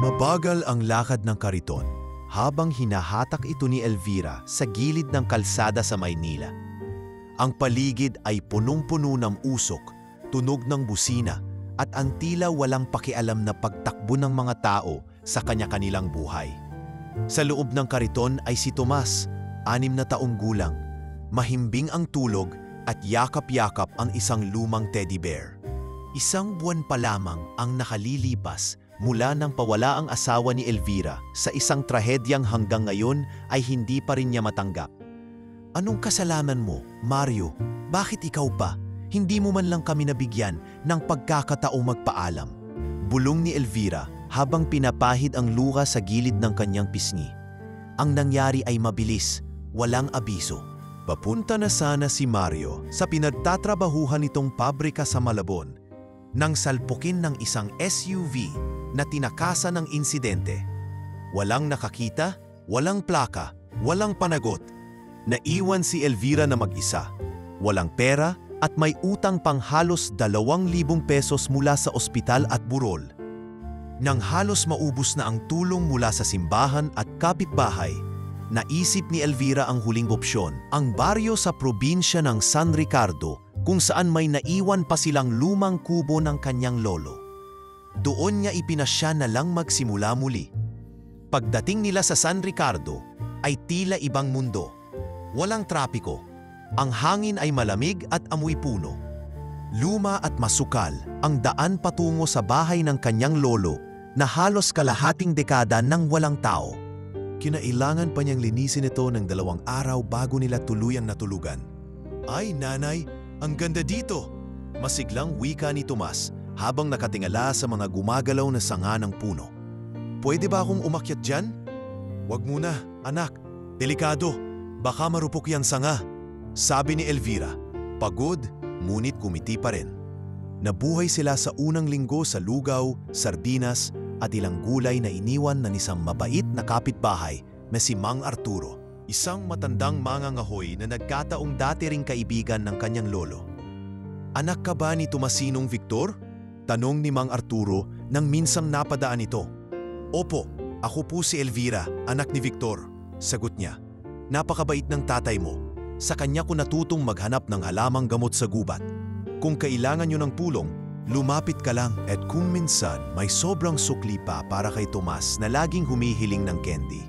Mabagal ang lakad ng kariton habang hinahatak ito ni Elvira sa gilid ng kalsada sa Maynila. Ang paligid ay punong-puno ng usok, tunog ng busina at ang tila walang pakialam na pagtakbo ng mga tao sa kanya-kanilang buhay. Sa loob ng kariton ay si Tomas, 6 na taong gulang. Mahimbing ang tulog at yakap-yakap ang isang lumang teddy bear. 1 buwan pa lamang ang nakalilipas mula nang pawala ang asawa ni Elvira sa isang trahedyang hanggang ngayon ay hindi pa rin niya matanggap. Anong kasalanan mo, Mario? Bakit ikaw pa? Hindi mo man lang kami nabigyan ng pagkakataong magpaalam. Bulong ni Elvira habang pinapahid ang luha sa gilid ng kanyang pisngi. Ang nangyari ay mabilis, walang abiso. Papunta na sana si Mario sa pinagtatrabahuhan nitong pabrika sa Malabon nang salpukin ng isang SUV na tinakasan ng insidente. Walang nakakita, walang plaka, walang panagot. Naiwan si Elvira na mag-isa. Walang pera at may utang pang halos 2,000 pesos mula sa ospital at burol. Nang halos maubos na ang tulong mula sa simbahan at kapitbahay, naisip ni Elvira ang huling opsyon, ang baryo sa probinsya ng San Ricardo kung saan may naiwan pa silang lumang kubo ng kanyang lolo. Doon niya ipinasya na lang magsimula muli. Pagdating nila sa San Ricardo ay tila ibang mundo. Walang trapiko. Ang hangin ay malamig at amoy puno. Luma at masukal ang daan patungo sa bahay ng kanyang lolo na halos kalahating dekada nang walang tao. Kinailangan pa niyang linisin ito ng 2 araw bago nila tuluyang natulugan. Ay nanay, ang ganda dito! Masiglang wika ni Tomas habang nakatingala sa mga gumagalaw na sanga ng puno. Pwede ba akong umakyat dyan? Wag muna, anak. Delikado. Baka marupok yan sanga. Sabi ni Elvira. Pagod, ngunit kumiti pa rin. Nabuhay sila sa unang linggo sa lugaw, sardinas at ilang gulay na iniwan ng isang mabait na kapitbahay na si Mang Arturo. Isang matandang mangangahoy na nagkataong dati ring kaibigan ng kanyang lolo. Anak ka ba ni Tomasinong Victor? Tanong ni Mang Arturo nang minsang napadaan ito. Opo, ako po si Elvira, anak ni Victor, sagot niya. Napakabait ng tatay mo. Sa kanya ko natutong maghanap ng halamang gamot sa gubat. Kung kailangan nyo ng tulong, lumapit ka lang. At kung minsan may sobrang sukli pa para kay Tomas na laging humihiling ng candy.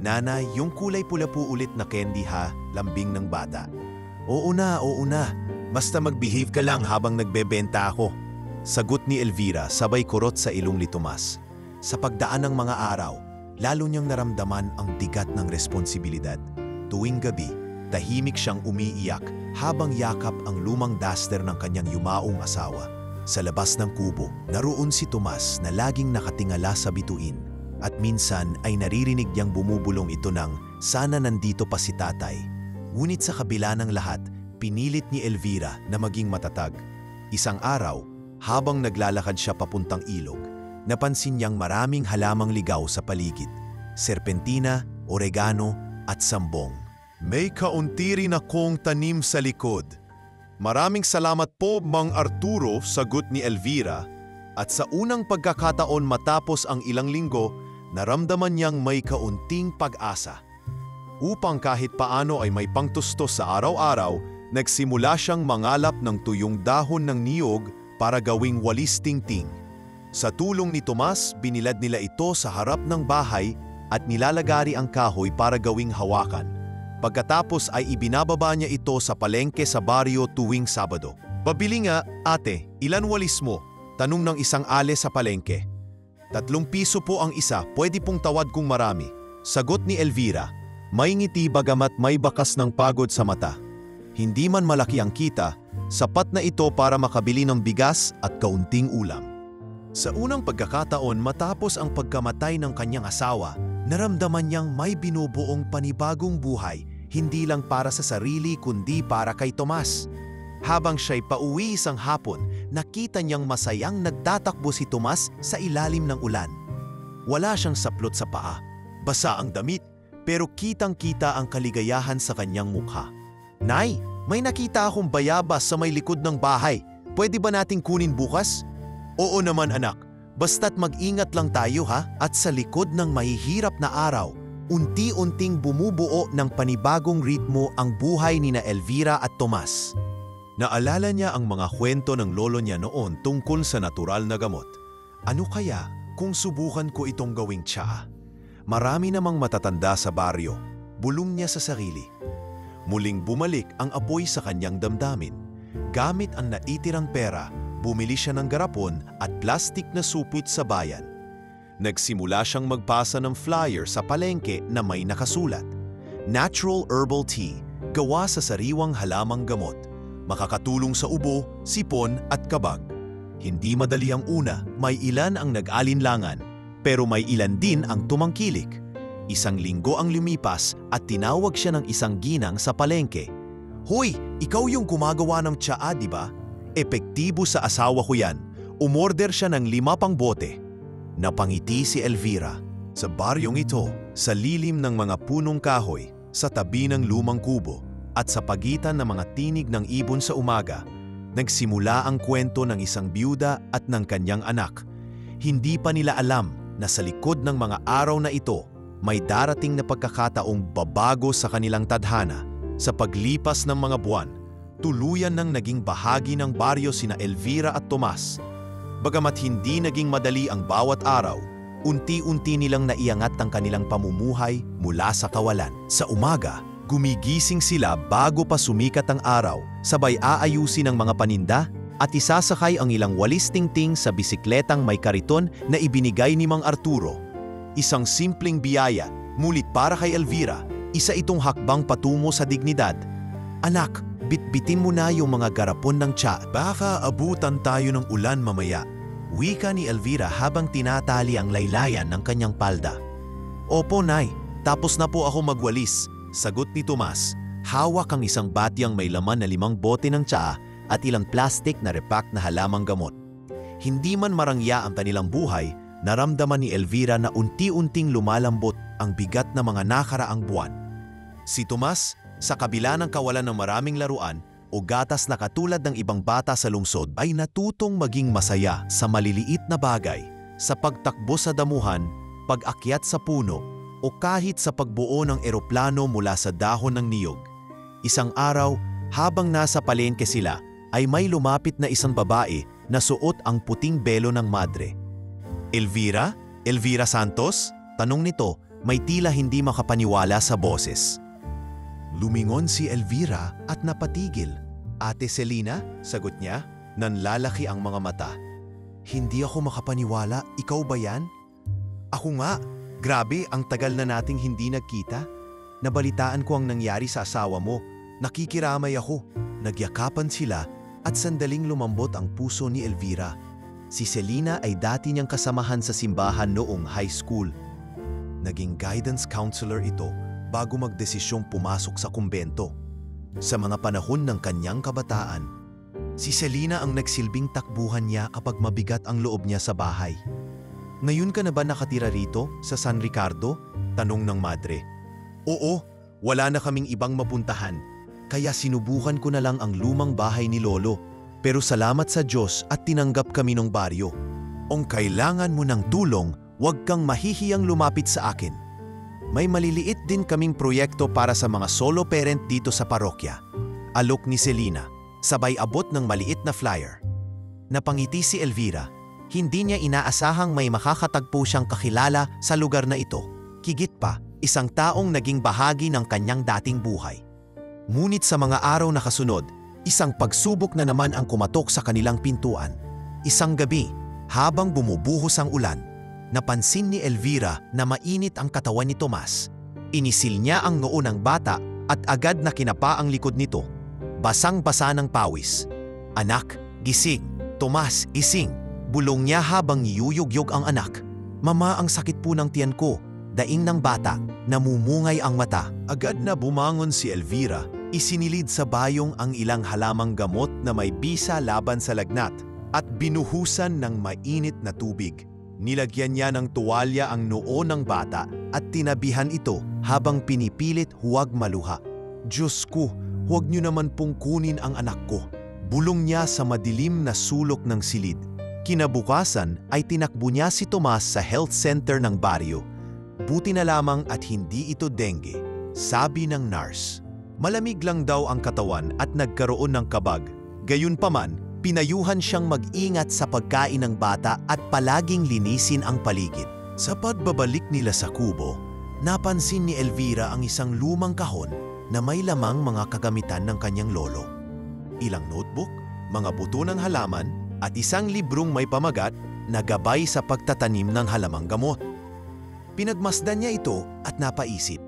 Nanay, yung kulay pula po ulit na candy ha, lambing ng bata. Oo na. Basta mag-behave ka lang habang nagbebenta ako. Sagot ni Elvira sabay kurot sa ilong ni Tomas. Sa pagdaan ng mga araw, lalo niyang naramdaman ang bigat ng responsibilidad. Tuwing gabi, tahimik siyang umiiyak habang yakap ang lumang duster ng kanyang yumaong asawa. Sa labas ng kubo, naroon si Tomas na laging nakatingala sa bituin. At minsan ay naririnig niyang bumubulong ito ng sana nandito pa si tatay. Ngunit sa kabila ng lahat, pinilit ni Elvira na maging matatag. Isang araw, habang naglalakad siya papuntang ilog, napansin niyang maraming halamang ligaw sa paligid. Serpentina, oregano at sambong. May kaunti rin akong tanim sa likod. Maraming salamat po, Mang Arturo, sagot ni Elvira. At sa unang pagkakataon matapos ang ilang linggo, naramdaman niyang may kaunting pag-asa. Upang kahit paano ay may pangtustos sa araw-araw, nagsimula siyang mangalap ng tuyong dahon ng niyog para gawing walis tingting. Sa tulong ni Tomas, binilad nila ito sa harap ng bahay at nilalagari ang kahoy para gawing hawakan. Pagkatapos ay ibinababa niya ito sa palengke sa baryo tuwing Sabado. Pabili nga, ate, ilan walis mo? Tanong ng isang ale sa palengke. 3 piso po ang isa, pwede pong tawad kung marami. Sagot ni Elvira, may ngiti bagamat may bakas ng pagod sa mata. Hindi man malaki ang kita, sapat na ito para makabili ng bigas at kaunting ulam. Sa unang pagkakataon matapos ang pagkamatay ng kanyang asawa, naramdaman niyang may binubuong panibagong buhay, hindi lang para sa sarili kundi para kay Tomas. Habang siya'y pauwi isang hapon, nakita niyang masayang nagtatakbo si Tomas sa ilalim ng ulan. Wala siyang saplot sa paa, basa ang damit, pero kitang-kita ang kaligayahan sa kanyang mukha. Nay, may nakita akong bayabas sa may likod ng bahay. Pwede ba nating kunin bukas? Oo naman anak, Basta't mag-ingat lang tayo ha, at sa likod ng mahihirap na araw, unti-unting bumubuo ng panibagong ritmo ang buhay ni na Elvira at Tomas. Naalala niya ang mga kwento ng lolo niya noon tungkol sa natural na gamot. Ano kaya kung subukan ko itong gawing tsaa? Marami namang matatanda sa baryo, bulong niya sa sarili. Muling bumalik ang apoy sa kanyang damdamin. Gamit ang naitirang pera, bumili siya ng garapon at plastik na supot sa bayan. Nagsimula siyang magpasa ng flyer sa palengke na may nakasulat, Natural Herbal Tea, gawa sa sariwang halamang gamot. Makakatulong sa ubo, sipon at kabag. Hindi madali ang una, may ilan ang nag-alinlangan, pero may ilan din ang tumangkilik. Isang linggo ang lumipas at tinawag siya ng isang ginang sa palengke. Hoy, ikaw yung gumagawa ng tsaa, di ba? Epektibo sa asawa ko yan. Umorder siya ng 5 pang bote. Napangiti si Elvira. Sa baryong ito, sa lilim ng mga punong kahoy, sa tabi ng lumang kubo, at sa pagitan ng mga tinig ng ibon sa umaga, nagsimula ang kwento ng isang byuda at ng kanyang anak. Hindi pa nila alam na sa likod ng mga araw na ito, may darating na pagkakataong babago sa kanilang tadhana. Sa paglipas ng mga buwan, tuluyan nang naging bahagi ng baryo sina Elvira at Tomas. Bagamat hindi naging madali ang bawat araw, unti-unti nilang naiangat ang kanilang pamumuhay mula sa kawalan. Sa umaga, gumigising sila bago pa sumikat ang araw, sabay aayusin ang mga paninda at isasakay ang ilang walis tingting sa bisikletang may kariton na ibinigay ni Mang Arturo. Isang simpleng biyaya, mulit para kay Elvira, isa itong hakbang patungo sa dignidad. Anak, bitbitin mo na yung mga garapon ng tsaa. Baka abutan tayo ng ulan mamaya, wika ni Elvira habang tinatali ang laylayan ng kanyang palda. Opo, Nay, tapos na po ako magwalis, sagot ni Tomas. Hawak ang isang batyang may laman na 5 bote ng tsaa at ilang plastik na repack na halamang gamot. Hindi man marangya ang kanilang buhay, naramdaman ni Elvira na unti-unting lumalambot ang bigat na mga nakaraang buwan. Si Tomas, sa kabila ng kawalan ng maraming laruan o gatas na katulad ng ibang bata sa lungsod, ay natutong maging masaya sa maliliit na bagay, sa pagtakbo sa damuhan, pag-akyat sa puno, o kahit sa pagbuo ng eroplano mula sa dahon ng niyog. Isang araw, habang nasa palengke sila, ay may lumapit na isang babae na suot ang puting belo ng madre. Elvira? Elvira Santos? Tanong nito, may tila hindi makapaniwala sa boses. Lumingon si Elvira at napatigil. Ate Selina? Sagot niya, nanlalaki ang mga mata. Hindi ako makapaniwala, ikaw ba yan? Ako nga. Grabe, ang tagal na nating hindi nagkita. Nabalitaan ko ang nangyari sa asawa mo. Nakikiramay ako. Nagyakapan sila at sandaling lumambot ang puso ni Elvira. Si Selina ay dati niyang kasamahan sa simbahan noong high school. Naging guidance counselor ito bago magdesisyong pumasok sa kumbento. Sa mga panahon ng kanyang kabataan, si Selina ang nagsilbing takbuhan niya kapag mabigat ang loob niya sa bahay. Ngayon ka na ba nakatira rito sa San Ricardo? Tanong ng madre. Oo, wala na kaming ibang mapuntahan, kaya sinubukan ko na lang ang lumang bahay ni Lolo. Pero salamat sa Diyos at tinanggap kami ng baryo. Kung kailangan mo ng tulong, huwag kang mahihiyang lumapit sa akin. May maliliit din kaming proyekto para sa mga solo parent dito sa parokya. Alok ni Selina, sabay abot ng maliit na flyer. Napangiti si Elvira. Hindi niya inaasahang may makakatagpo siyang kakilala sa lugar na ito. Higit pa, isang taong naging bahagi ng kanyang dating buhay. Ngunit sa mga araw na kasunod, isang pagsubok na naman ang kumatok sa kanilang pintuan. Isang gabi, habang bumubuhos ang ulan, napansin ni Elvira na mainit ang katawan ni Tomas. Inisil niya ang noo ng bata at agad na kinapa ang likod nito. Basang-basa ng pawis. Anak, gising. Tomas, ising. Bulong niya habang niyuyugyog ang anak. Mama, ang sakit po ng tiyan ko. Daing ng bata, namumungay ang mata. Agad na bumangon si Elvira. Isinilid sa bayong ang ilang halamang gamot na may bisa laban sa lagnat at binuhusan ng mainit na tubig. Nilagyan niya ng tuwalya ang noo ng bata at tinabihan ito habang pinipilit huwag maluha. Diyos ko, huwag niyo naman pong kunin ang anak ko. Bulong niya sa madilim na sulok ng silid. Kinabukasan ay tinakbo niya si Tomas sa health center ng baryo. Buti na lamang at hindi ito dengue, sabi ng nurse. Malamig lang daw ang katawan at nagkaroon ng kabag. Gayunpaman, pinayuhan siyang mag-ingat sa pagkain ng bata at palaging linisin ang paligid. Sa pagbabalik nila sa kubo, napansin ni Elvira ang isang lumang kahon na may lamang mga kagamitan ng kanyang lolo. Ilang notebook, mga buto ng halaman, at isang librong may pamagat na gabay sa pagtatanim ng halamang gamot. Pinagmasdan niya ito at napaisip.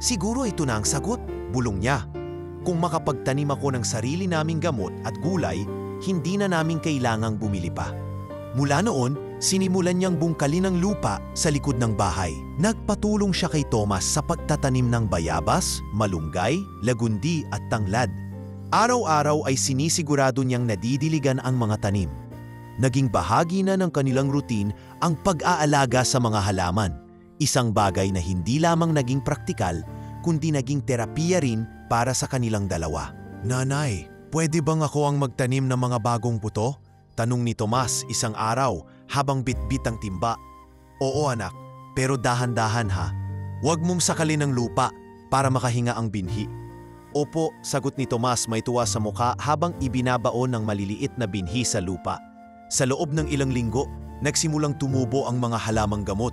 Siguro ito na ang sagot, bulong niya. Kung makapagtanim ako ng sarili naming gamot at gulay, hindi na namin kailangang bumili pa. Mula noon, sinimulan niyang bungkalin ang lupa sa likod ng bahay. Nagpatulong siya kay Tomas sa pagtatanim ng bayabas, malunggay, lagundi at tanglad. Araw-araw ay sinisigurado niyang nadidiligan ang mga tanim. Naging bahagi na ng kanilang routine ang pag-aalaga sa mga halaman. Isang bagay na hindi lamang naging praktikal, kundi naging terapiya rin para sa kanilang dalawa. Nanay, pwede bang ako ang magtanim ng mga bagong buto? Tanong ni Tomas isang araw habang bitbit ang timba. Oo anak, pero dahan-dahan ha. Huwag mong sakalin ang lupa para makahinga ang binhi. Opo, sagot ni Tomas may tuwa sa mukha habang ibinabaon ng maliliit na binhi sa lupa. Sa loob ng ilang linggo, nagsimulang tumubo ang mga halamang gamot.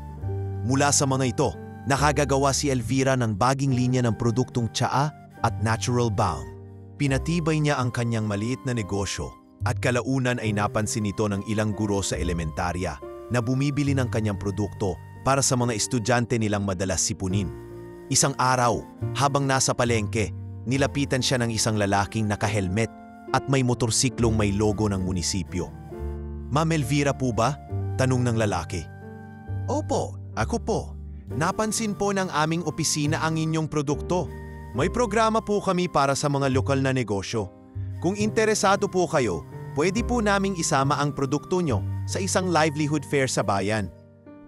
Mula sa mga ito, nakagagawa si Elvira ng baging linya ng produktong tsaa at natural balm. Pinatibay niya ang kanyang maliit na negosyo at kalaunan ay napansin ito ng ilang guro sa elementarya na bumibili ng kanyang produkto para sa mga estudyante nilang madalas sipunin. Isang araw, habang nasa palengke, nilapitan siya ng isang lalaking naka-helmet at may motorsiklong may logo ng munisipyo. Ma'am Elvira po ba? Tanong ng lalaki. Opo, ako po. Napansin po ng aming opisina ang inyong produkto. May programa po kami para sa mga lokal na negosyo. Kung interesado po kayo, pwede po naming isama ang produkto nyo sa isang livelihood fair sa bayan.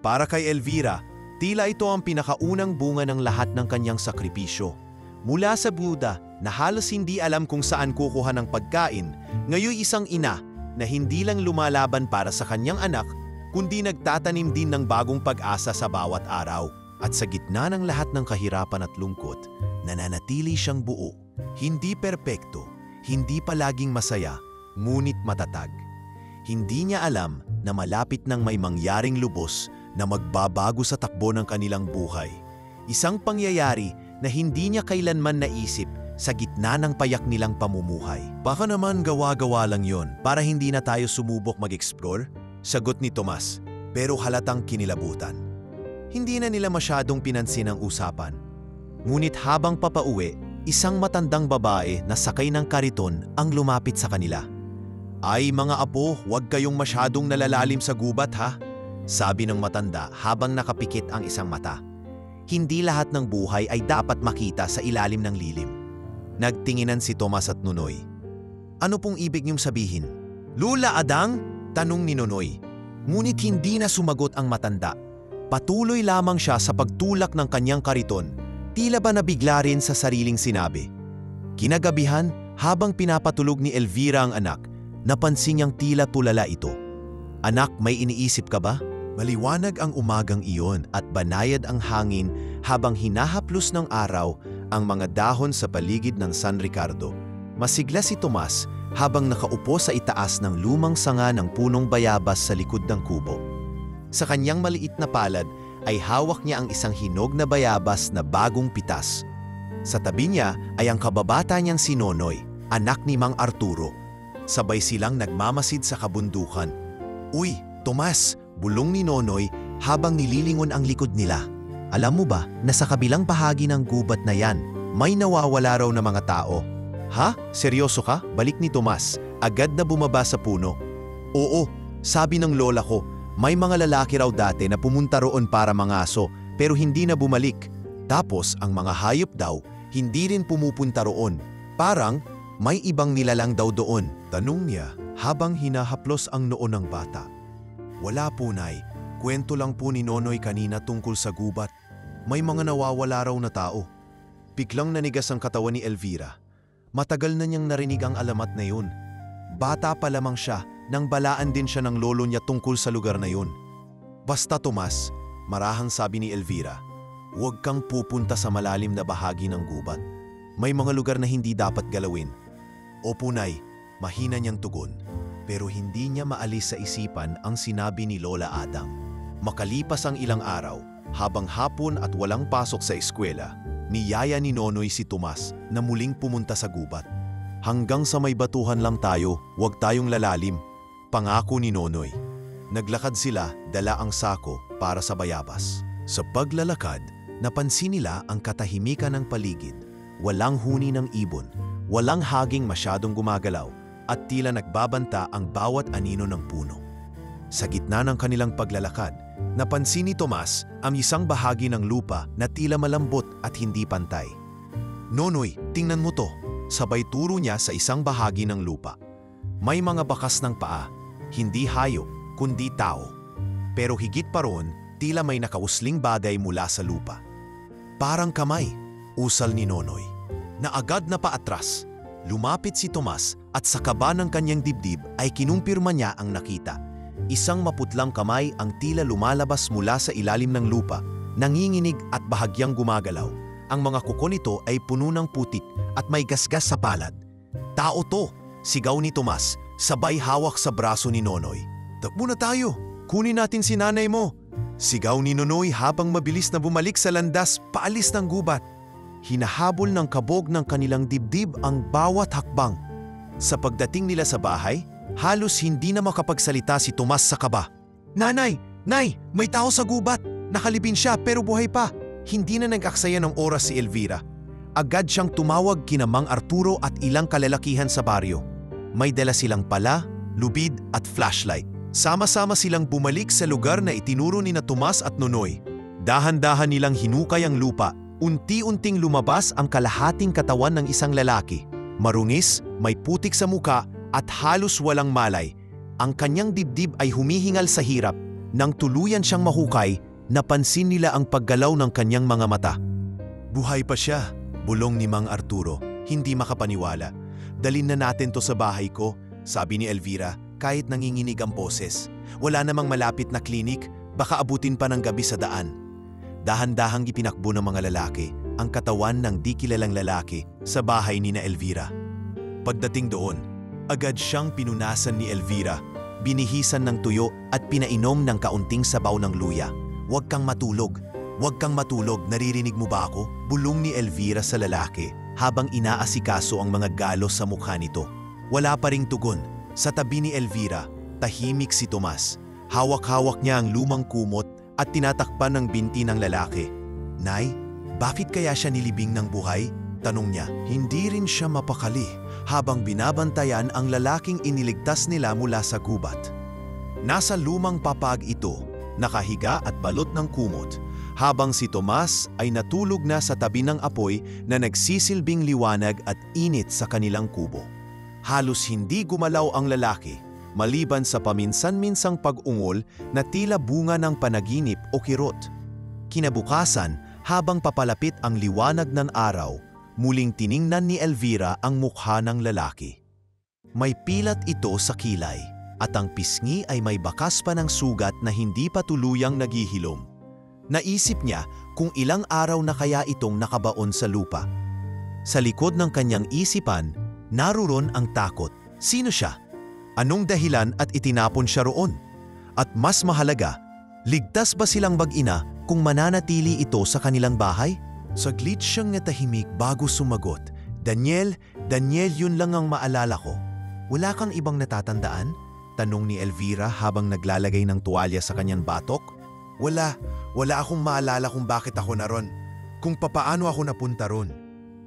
Para kay Elvira, tila ito ang pinakaunang bunga ng lahat ng kanyang sakripisyo. Mula sa Buda na halos hindi alam kung saan kukuha ng pagkain, ngayon isang ina na hindi lang lumalaban para sa kanyang anak, kundi nagtatanim din ng bagong pag-asa sa bawat araw. At sa gitna ng lahat ng kahirapan at lungkot, nananatili siyang buo. Hindi perpekto, hindi palaging masaya, ngunit matatag. Hindi niya alam na malapit nang may mangyaring lubos na magbabago sa takbo ng kanilang buhay. Isang pangyayari na hindi niya kailanman naisip sa gitna ng payak nilang pamumuhay. Baka naman gawa-gawa lang yon para hindi na tayo sumubok mag-explore? Sagot ni Tomas, pero halatang kinilabutan. Hindi na nila masyadong pinansin ang usapan. Ngunit habang papauwi, isang matandang babae na sakay ng kariton ang lumapit sa kanila. Ay mga apo, huwag kayong masyadong nalalalim sa gubat ha? Sabi ng matanda habang nakapikit ang isang mata. Hindi lahat ng buhay ay dapat makita sa ilalim ng lilim. Nagtinginan si Tomas at Nunoy. Ano pong ibig niyong sabihin? Lula Adang? Tanong ni Nunoy. Ngunit hindi na sumagot ang matanda. Patuloy lamang siya sa pagtulak ng kanyang kariton, tila ba nabigla rin sa sariling sinabi. Kinagabihan, habang pinapatulog ni Elvira ang anak, napansin niyang tila tulala ito. Anak, may iniisip ka ba? Maliwanag ang umagang iyon at banayad ang hangin habang hinahaplos ng araw ang mga dahon sa paligid ng San Ricardo. Masigla si Tomas habang nakaupo sa itaas ng lumang sanga ng punong bayabas sa likod ng kubo. Sa kanyang maliit na palad ay hawak niya ang isang hinog na bayabas na bagong pitas. Sa tabi niya ay ang kababata niyang si Nonoy, anak ni Mang Arturo. Sabay silang nagmamasid sa kabundukan. Uy, Tomas! Bulong ni Nonoy habang nililingon ang likod nila. Alam mo ba na sa kabilang bahagi ng gubat na yan, may nawawala raw na mga tao? Ha? Seryoso ka? Balik ni Tomas, agad na bumaba sa puno. Oo, sabi ng lola ko, may mga lalaki raw dati na pumunta roon para mangaso pero hindi na bumalik. Tapos ang mga hayop daw, hindi rin pumupunta roon. Parang may ibang nilalang daw doon. Tanong niya habang hinahaplos ang noo ng bata. Wala po, Nay. Kwento lang po ni Nonoy kanina tungkol sa gubat. May mga nawawala raw na tao. Biglang nanigas ang katawan ni Elvira. Matagal na niyang narinig ang alamat na yun. Bata pa lamang siya nang balaan din siya ng lolo niya tungkol sa lugar na yun. Basta Tomas, marahang sabi ni Elvira, huwag kang pupunta sa malalim na bahagi ng gubat. May mga lugar na hindi dapat galawin. Opo, Nay, mahina niyang tugon, pero hindi niya maalis sa isipan ang sinabi ni Lola Adang. Makalipas ang ilang araw, habang hapon at walang pasok sa eskwela, niyaya ni Nonoy si Tomas na muling pumunta sa gubat. Hanggang sa may batuhan lang tayo, huwag tayong lalalim, pangako ni Nonoy. Naglakad sila, dala ang sako para sa bayabas. Sa paglalakad, napansin nila ang katahimikan ng paligid. Walang huni ng ibon, walang haging masyadong gumagalaw, at tila nagbabanta ang bawat anino ng puno. Sa gitna ng kanilang paglalakad, napansin ni Tomas ang isang bahagi ng lupa na tila malambot at hindi pantay. Nonoy, tingnan mo to, sabay turo niya sa isang bahagi ng lupa. May mga bakas ng paa, hindi hayop, kundi tao. Pero higit pa roon, tila may nakausling bagay mula sa lupa. Parang kamay, usal ni Nonoy. Na agad na paatras, lumapit si Tomas at sa kaba ng kanyang dibdib ay kinumpirma niya ang nakita. Isang maputlang kamay ang tila lumalabas mula sa ilalim ng lupa, nanginginig at bahagyang gumagalaw. Ang mga kuko nito ay puno ng putik at may gasgas sa palad. Tao to, sigaw ni Tomas, sabay hawak sa braso ni Nonoy. Takbo na tayo, kunin natin si nanay mo. Sigaw ni Nonoy habang mabilis na bumalik sa landas paalis ng gubat. Hinahabol ng kabog ng kanilang dibdib ang bawat hakbang. Sa pagdating nila sa bahay, halos hindi na makapagsalita si Tomas sa kaba. Nanay! Nay! May tao sa gubat! Nakalibing siya pero buhay pa! Hindi na nag-aksaya ng oras si Elvira. Agad siyang tumawag kina Mang Arturo at ilang kalalakihan sa baryo. May dala silang pala, lubid at flashlight. Sama-sama silang bumalik sa lugar na itinuro ni na Tomas at Nonoy. Dahan-dahan nilang hinukay ang lupa. Unti-unting lumabas ang kalahating katawan ng isang lalaki. Marungis, may putik sa muka at halos walang malay. Ang kanyang dibdib ay humihingal sa hirap. Nang tuluyan siyang mahukay, napansin nila ang paggalaw ng kanyang mga mata. Buhay pa siya, bulong ni Mang Arturo, hindi makapaniwala. Dalin na natin to sa bahay ko, sabi ni Elvira, kahit nanginginig ang boses. Wala namang malapit na klinik, baka abutin pa ng gabi sa daan. Dahan-dahang ipinakbo ng mga lalaki ang katawan ng di kilalang lalaki sa bahay ni na Elvira. Pagdating doon, agad siyang pinunasan ni Elvira, binihisan ng tuyo at pinainom ng kaunting sabaw ng luya. Huwag kang matulog, naririnig mo ba ako? Bulong ni Elvira sa lalaki habang inaasikaso ang mga galos sa mukha nito. Wala pa ring tugon. Sa tabi ni Elvira, tahimik si Tomas. Hawak-hawak niya ang lumang kumot at tinatakpan ng binti ng lalaki. Nay, bakit kaya siya nilibing ng buhay? Tanong niya. Hindi rin siya mapakali habang binabantayan ang lalaking iniligtas nila mula sa gubat. Nasa lumang papag ito, nakahiga at balot ng kumot, habang si Tomas ay natulog na sa tabi ng apoy na nagsisilbing liwanag at init sa kanilang kubo. Halos hindi gumalaw ang lalaki, maliban sa paminsan-minsang pag-ungol na tila bunga ng panaginip o kirot. Kinabukasan, habang papalapit ang liwanag ng araw, muling tiningnan ni Elvira ang mukha ng lalaki. May pilat ito sa kilay, at ang pisngi ay may bakas pa ng sugat na hindi pa tuluyang naghihilom. Naisip niya kung ilang araw na kaya itong nakabaon sa lupa. Sa likod ng kanyang isipan, naroon ang takot. Sino siya? Anong dahilan at itinapon siya roon? At mas mahalaga, ligtas ba silang mag-ina kung mananatili ito sa kanilang bahay? Saglit siyang natahimik bago sumagot. Daniel, yun lang ang maalala ko. Wala kang ibang natatandaan? Tanong ni Elvira habang naglalagay ng tuwalya sa kanyang batok. Wala akong maalala kung bakit ako naron. Kung papaano ako napunta ron.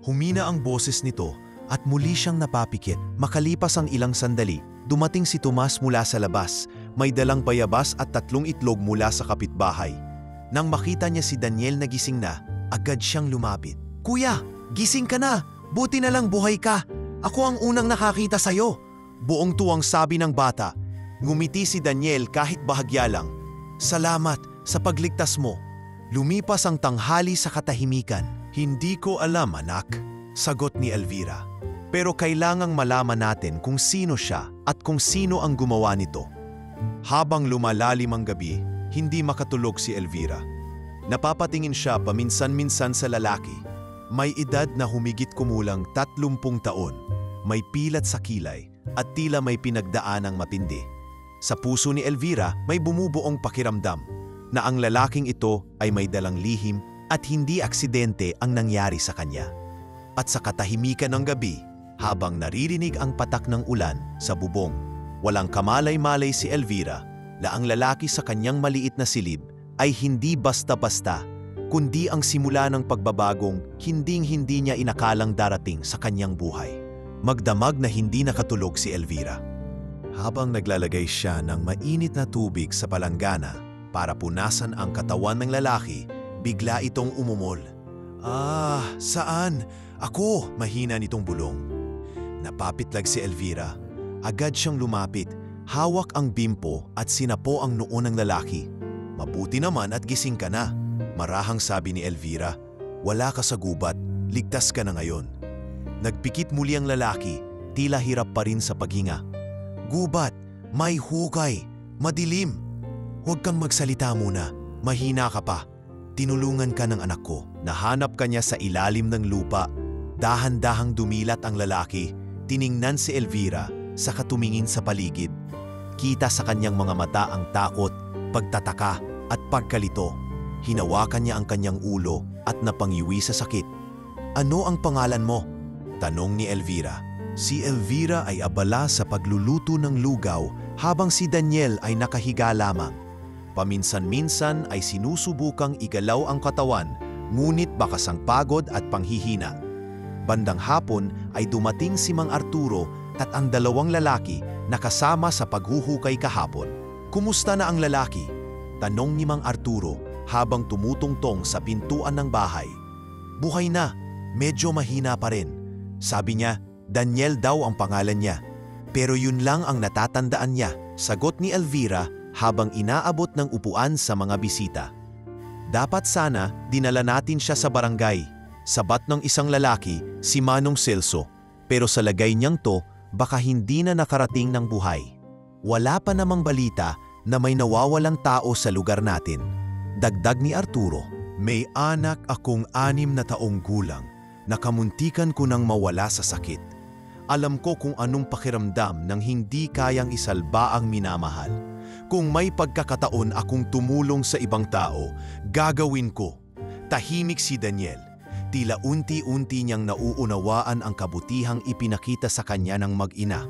Humina ang boses nito at muli siyang napapikit. Makalipas ang ilang sandali, dumating si Tomas mula sa labas. May dalang bayabas at 3 itlog mula sa kapitbahay. Nang makita niya si Daniel na gising na, agad siyang lumapit. Kuya, gising ka na! Buti na lang buhay ka! Ako ang unang nakakita sa'yo! Buong tuwang sabi ng bata. Ngumiti si Daniel kahit bahagya lang. Salamat sa pagligtas mo. Lumipas ang tanghali sa katahimikan. Hindi ko alam, anak, sagot ni Elvira. Pero kailangang malaman natin kung sino siya at kung sino ang gumawa nito. Habang lumalalim ang gabi, hindi makatulog si Elvira. Napapatingin siya paminsan-minsan sa lalaki. May edad na humigit kumulang 30 taon, may pilat sa kilay at tila may pinagdaanang matindi. Sa puso ni Elvira may bumubuong pakiramdam na ang lalaking ito ay may dalang lihim at hindi aksidente ang nangyari sa kanya. At sa katahimikan ng gabi, habang naririnig ang patak ng ulan sa bubong, walang kamalay-malay si Elvira na ang lalaki sa kanyang maliit na silid ay hindi basta-basta, kundi ang simula ng pagbabagong hinding-hindi niya inakalang darating sa kanyang buhay. Magdamag na hindi nakatulog si Elvira. Habang naglalagay siya ng mainit na tubig sa palanggana para punasan ang katawan ng lalaki, bigla itong umumol. Saan? Ako! Mahina nitong bulong. Napapitlag si Elvira. Agad siyang lumapit, hawak ang bimpo at sinapo ang noo ng lalaki. Mabuti naman at gising ka na. Marahang sabi ni Elvira, wala ka sa gubat, ligtas ka na ngayon. Nagpikit muli ang lalaki, tila hirap pa rin sa paghinga. Gubat, may hukay, madilim. Huwag kang magsalita muna, mahina ka pa. Tinulungan ka ng anak ko. Nahanap ka niya sa ilalim ng lupa. Dahan-dahang dumilat ang lalaki, tiningnan si Elvira, saka tumingin sa paligid. Kita sa kanyang mga mata ang takot, pagtataka at pagkalito. Hinawakan niya ang kanyang ulo at napangiwi sa sakit. Ano ang pangalan mo? Tanong ni Elvira. Si Elvira ay abala sa pagluluto ng lugaw habang si Daniel ay nakahiga lamang. Paminsan-minsan ay sinusubukang igalaw ang katawan, ngunit bakas ang pagod at panghihina. Bandang hapon ay dumating si Mang Arturo at ang dalawang lalaki na kasama sa paghuhukay kahapon. Kumusta na ang lalaki? Tanong ni Mang Arturo habang tumutungtong sa pintuan ng bahay. Buhay na, medyo mahina pa rin. Sabi niya, Daniel daw ang pangalan niya. Pero yun lang ang natatandaan niya, sagot ni Elvira habang inaabot ng upuan sa mga bisita. Dapat sana dinala natin siya sa barangay. Sabat ng isang lalaki, si Manong Celso. Pero sa lagay niyang to, baka hindi na nakarating ng buhay. Wala pa namang balita na may nawawalang tao sa lugar natin. Dagdag ni Arturo, may anak akong 6 na taong gulang. Nakamuntikan ko nang mawala sa sakit. Alam ko kung anong pakiramdam ng hindi kayang isalba ang minamahal. Kung may pagkakataon akong tumulong sa ibang tao, gagawin ko. Tahimik si Daniel. Tila unti-unti niyang nauunawaan ang kabutihang ipinakita sa kanya ng mag-ina.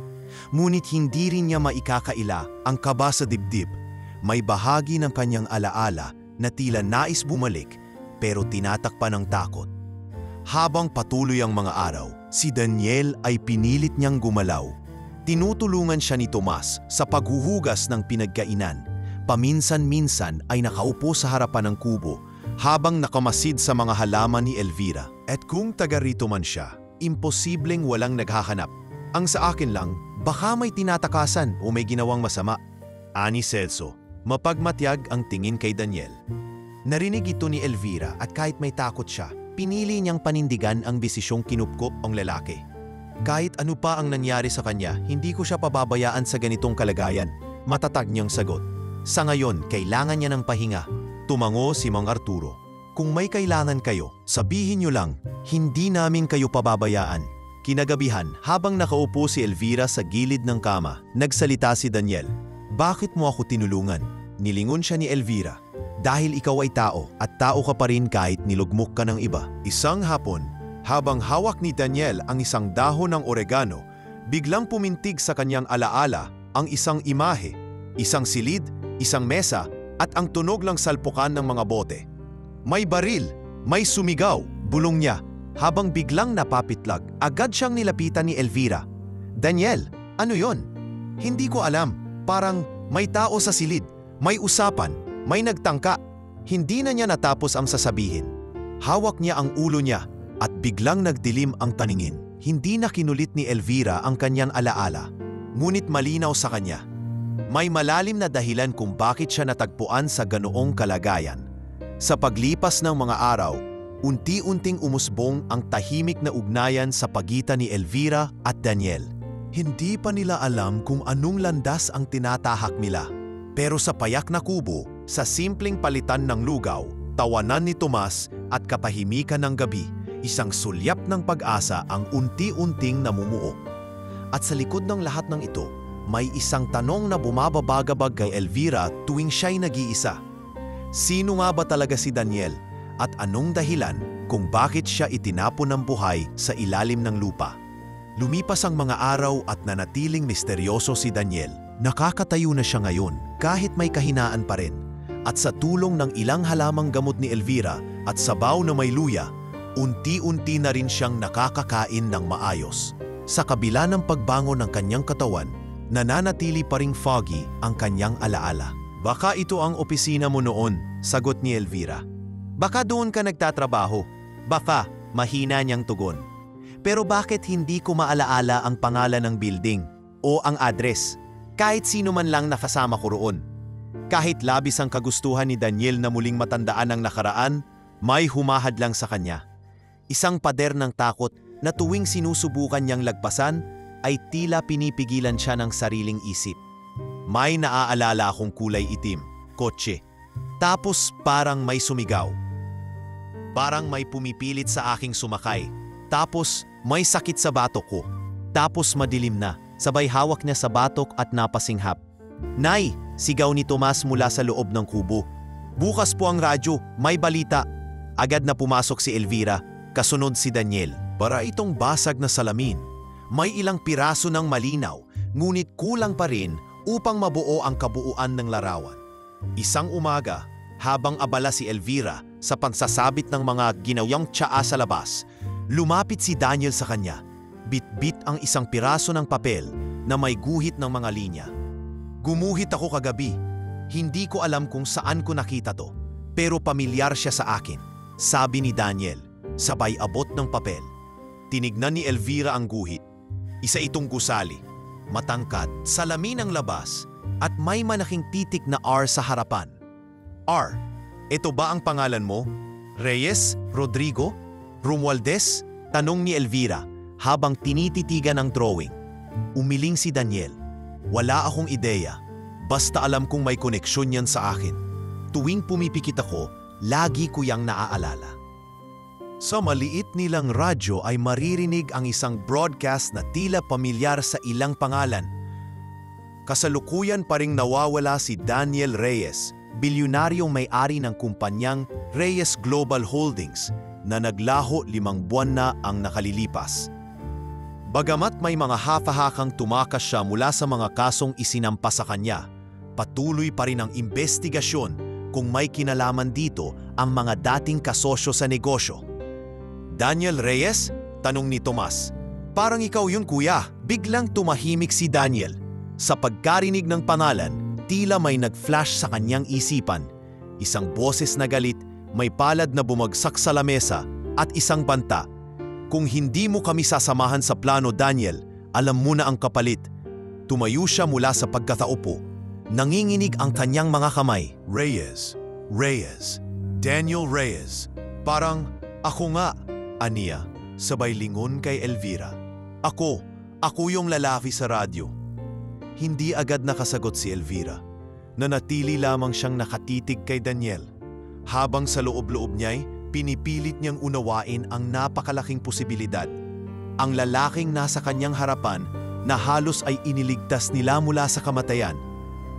Ngunit hindi rin niya maikakaila ang kaba sa dibdib. May bahagi ng kanyang alaala na tila nais bumalik pero tinatakpan ng takot. Habang patuloy ang mga araw, si Daniel ay pinilit niyang gumalaw. Tinutulungan siya ni Tomas sa paghuhugas ng pinagkainan. Paminsan-minsan ay nakaupo sa harapan ng kubo habang nakamasid sa mga halaman ni Elvira. At kung taga rito man siya, imposibleng walang naghahanap. Ang sa akin lang, baka may tinatakasan o may ginawang masama. Ani Celso, mapagmatyag ang tingin kay Daniel. Narinig ito ni Elvira at kahit may takot siya, pinili niyang panindigan ang desisyong kinupkop ang lalaki. Kahit ano pa ang nangyari sa kanya, hindi ko siya pababayaan sa ganitong kalagayan. Matatag niyang sagot. Sa ngayon, kailangan niya ng pahinga. Tumango si Mang Arturo. Kung may kailangan kayo, sabihin niyo lang, hindi namin kayo pababayaan. Kinagabihan, habang nakaupo si Elvira sa gilid ng kama, nagsalita si Daniel. Bakit mo ako tinulungan? Nilingon siya ni Elvira. Dahil ikaw ay tao at tao ka pa rin kahit nilugmok ka ng iba. Isang hapon, habang hawak ni Daniel ang isang dahon ng oregano, biglang pumintig sa kanyang alaala ang isang imahe, isang silid, isang mesa at ang tunog ng salpukan ng mga bote. May baril, may sumigaw, bulong niya. Habang biglang napapitlag, agad siyang nilapitan ni Elvira. Daniel, ano yon? Hindi ko alam. Parang may tao sa silid, may usapan, may nagtangka. Hindi na niya natapos ang sasabihin. Hawak niya ang ulo niya at biglang nagdilim ang paningin. Hindi na kinulit ni Elvira ang kanyang alaala, ngunit malinaw sa kanya. May malalim na dahilan kung bakit siya natagpuan sa ganoong kalagayan. Sa paglipas ng mga araw, unti-unting umusbong ang tahimik na ugnayan sa pagitan ni Elvira at Daniel. Hindi pa nila alam kung anong landas ang tinatahak nila. Pero sa payak na kubo, sa simpleng palitan ng lugaw, tawanan ni Tomas at katahimikan ng gabi, isang sulyap ng pag-asa ang unti-unting namumuo. At sa likod ng lahat ng ito, may isang tanong na bumababagabag kay Elvira tuwing siya'y nag-iisa. Sino nga ba talaga si Daniel? At anong dahilan kung bakit siya itinapon ng buhay sa ilalim ng lupa? Lumipas ang mga araw at nanatiling misteryoso si Daniel. Nakakatayo na siya ngayon kahit may kahinaan pa rin. At sa tulong ng ilang halamang gamot ni Elvira at sabaw na may luya, unti-unti na rin siyang nakakakain ng maayos. Sa kabila ng pagbango ng kanyang katawan, nananatili pa ring foggy ang kanyang alaala. Baka ito ang opisina mo noon, sagot ni Elvira. Baka doon ka nagtatrabaho. Baka, mahina niyang tugon. Pero bakit hindi ko maalaala ang pangalan ng building o ang address? Kahit sino man lang nakasama ko roon. Kahit labis ang kagustuhan ni Daniel na muling matandaan ang nakaraan, may humahadlang sa kanya. Isang pader ng takot na tuwing sinusubukan niyang lagpasan ay tila pinipigilan siya ng sariling isip. May naaalala akong kulay itim, kotse. Tapos parang may sumigaw. Parang may pumipilit sa aking sumakay. Tapos may sakit sa batok ko. Tapos madilim na, sabay hawak niya sa batok at napasinghap. Nay! Sigaw ni Tomas mula sa loob ng kubo. Bukas po ang radyo, may balita. Agad na pumasok si Elvira, kasunod si Daniel. Para itong basag na salamin, may ilang piraso ng malinaw, ngunit kulang pa rin upang mabuo ang kabuuan ng larawan. Isang umaga, habang abala si Elvira sa pansasabit ng mga ginawang tsaa sa labas, lumapit si Daniel sa kanya. Bit-bit ang isang piraso ng papel na may guhit ng mga linya. Gumuhit ako kagabi. Hindi ko alam kung saan ko nakita to, pero pamilyar siya sa akin, sabi ni Daniel, sabay abot ng papel. Tinignan ni Elvira ang guhit. Isa itong gusali, matangkad, salamin ang labas, at may malaking titik na R sa harapan. R, ito ba ang pangalan mo? Reyes? Rodrigo? Romualdez? Tanong ni Elvira habang tinititigan ang drawing. Umiling si Daniel. Wala akong ideya, basta alam kong may koneksyon yan sa akin. Tuwing pumipikit ako, lagi ko yang naaalala. Sa maliit nilang radyo ay maririnig ang isang broadcast na tila pamilyar sa ilang pangalan. Kasalukuyan pa ring nawawala si Daniel Reyes, bilyonaryong may-ari ng kumpanyang Reyes Global Holdings na naglaho 5 buwan na ang nakalilipas. Bagamat may mga hafahakang tumakas siya mula sa mga kasong isinampa sa kanya, patuloy pa rin ang investigasyon kung may kinalaman dito ang mga dating kasosyo sa negosyo. Daniel Reyes? Tanong ni Tomas. Parang ikaw yun kuya. Biglang tumahimik si Daniel. Sa pagkarinig ng pangalan, tila may nag-flash sa kanyang isipan. Isang boses na galit, may palad na bumagsak sa lamesa at isang banta. Kung hindi mo kami sasamahan sa plano, Daniel, alam mo na ang kapalit. Tumayo siya mula sa pagkataupo. Nanginginig ang kanyang mga kamay. Reyes, Reyes, Daniel Reyes. Parang ako nga. Aniya, sabay lingon kay Elvira. Ako yung lalaki sa radyo. Hindi agad nakasagot si Elvira. Nanatili lamang siyang nakatitig kay Daniel. Habang sa loob-loob niya'y pinipilit niyang unawain ang napakalaking posibilidad. Ang lalaking nasa kanyang harapan na halos ay iniligtas nila mula sa kamatayan.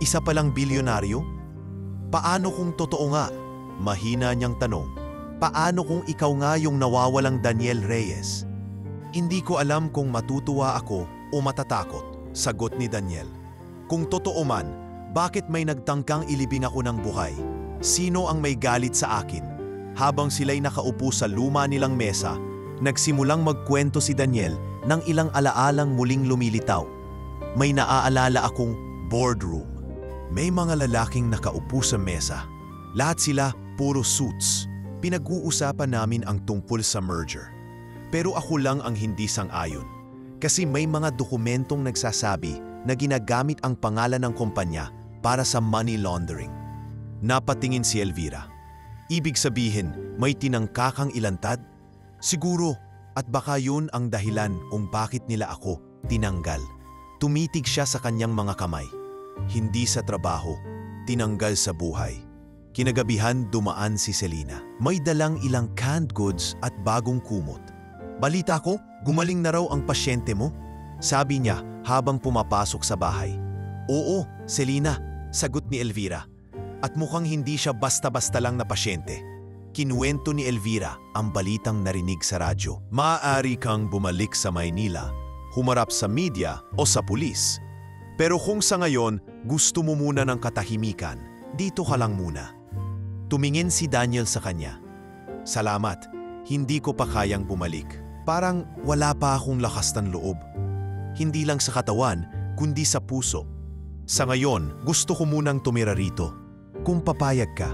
Isa palang bilyonaryo? Paano kung totoo nga? Mahina niyang tanong. Paano kung ikaw nga yung nawawalang Daniel Reyes? Hindi ko alam kung matutuwa ako o matatakot, sagot ni Daniel. Kung totoo man, bakit may nagtangkang ilibing ako ng buhay? Sino ang may galit sa akin? Habang sila'y nakaupo sa luma nilang mesa, nagsimulang magkwento si Daniel ng ilang alaalang muling lumilitaw. May naaalala akong boardroom. May mga lalaking nakaupo sa mesa. Lahat sila puro suits. Pinag-uusapan namin ang tungkol sa merger. Pero ako lang ang hindi sang-ayon. Kasi may mga dokumentong nagsasabi na ginagamit ang pangalan ng kumpanya para sa money laundering. Napatingin si Elvira. Ibig sabihin, may tinangkakang ilantad? Siguro, at baka yun ang dahilan kung bakit nila ako tinanggal. Tumitig siya sa kanyang mga kamay. Hindi sa trabaho, tinanggal sa buhay. Kinagabihan dumaan si Selena. May dalang ilang canned goods at bagong kumot. Balita ko, gumaling na raw ang pasyente mo? Sabi niya habang pumapasok sa bahay. Oo, Selena, sagot ni Elvira. At mukhang hindi siya basta-basta lang na pasyente. Kinuwento ni Elvira ang balitang narinig sa radyo. Maaari kang bumalik sa Maynila, humarap sa media o sa pulis. Pero kung sa ngayon gusto mo muna ng katahimikan, dito ka lang muna. Tumingin si Daniel sa kanya. Salamat, hindi ko pa kayang bumalik. Parang wala pa akong lakas ng loob. Hindi lang sa katawan, kundi sa puso. Sa ngayon, gusto ko munang tumira rito. Kung papayag ka.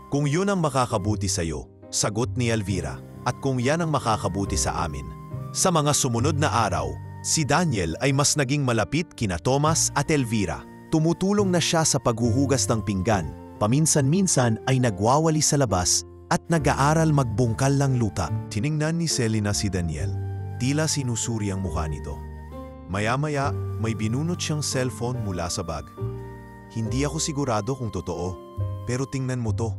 Kung yun ang makakabuti sa'yo, sagot ni Elvira, at kung yan ang makakabuti sa amin. Sa mga sumunod na araw, si Daniel ay mas naging malapit kina Tomas at Elvira. Tumutulong na siya sa paghuhugas ng pinggan. Paminsan-minsan ay nagwawali sa labas at nag-aaral magbungkal ng lupa. Tiningnan ni Selena si Daniel. Tila sinusuri ang mukha nito. Maya-maya, may binunot siyang cellphone mula sa bag. Hindi ako sigurado kung totoo, pero tingnan mo to.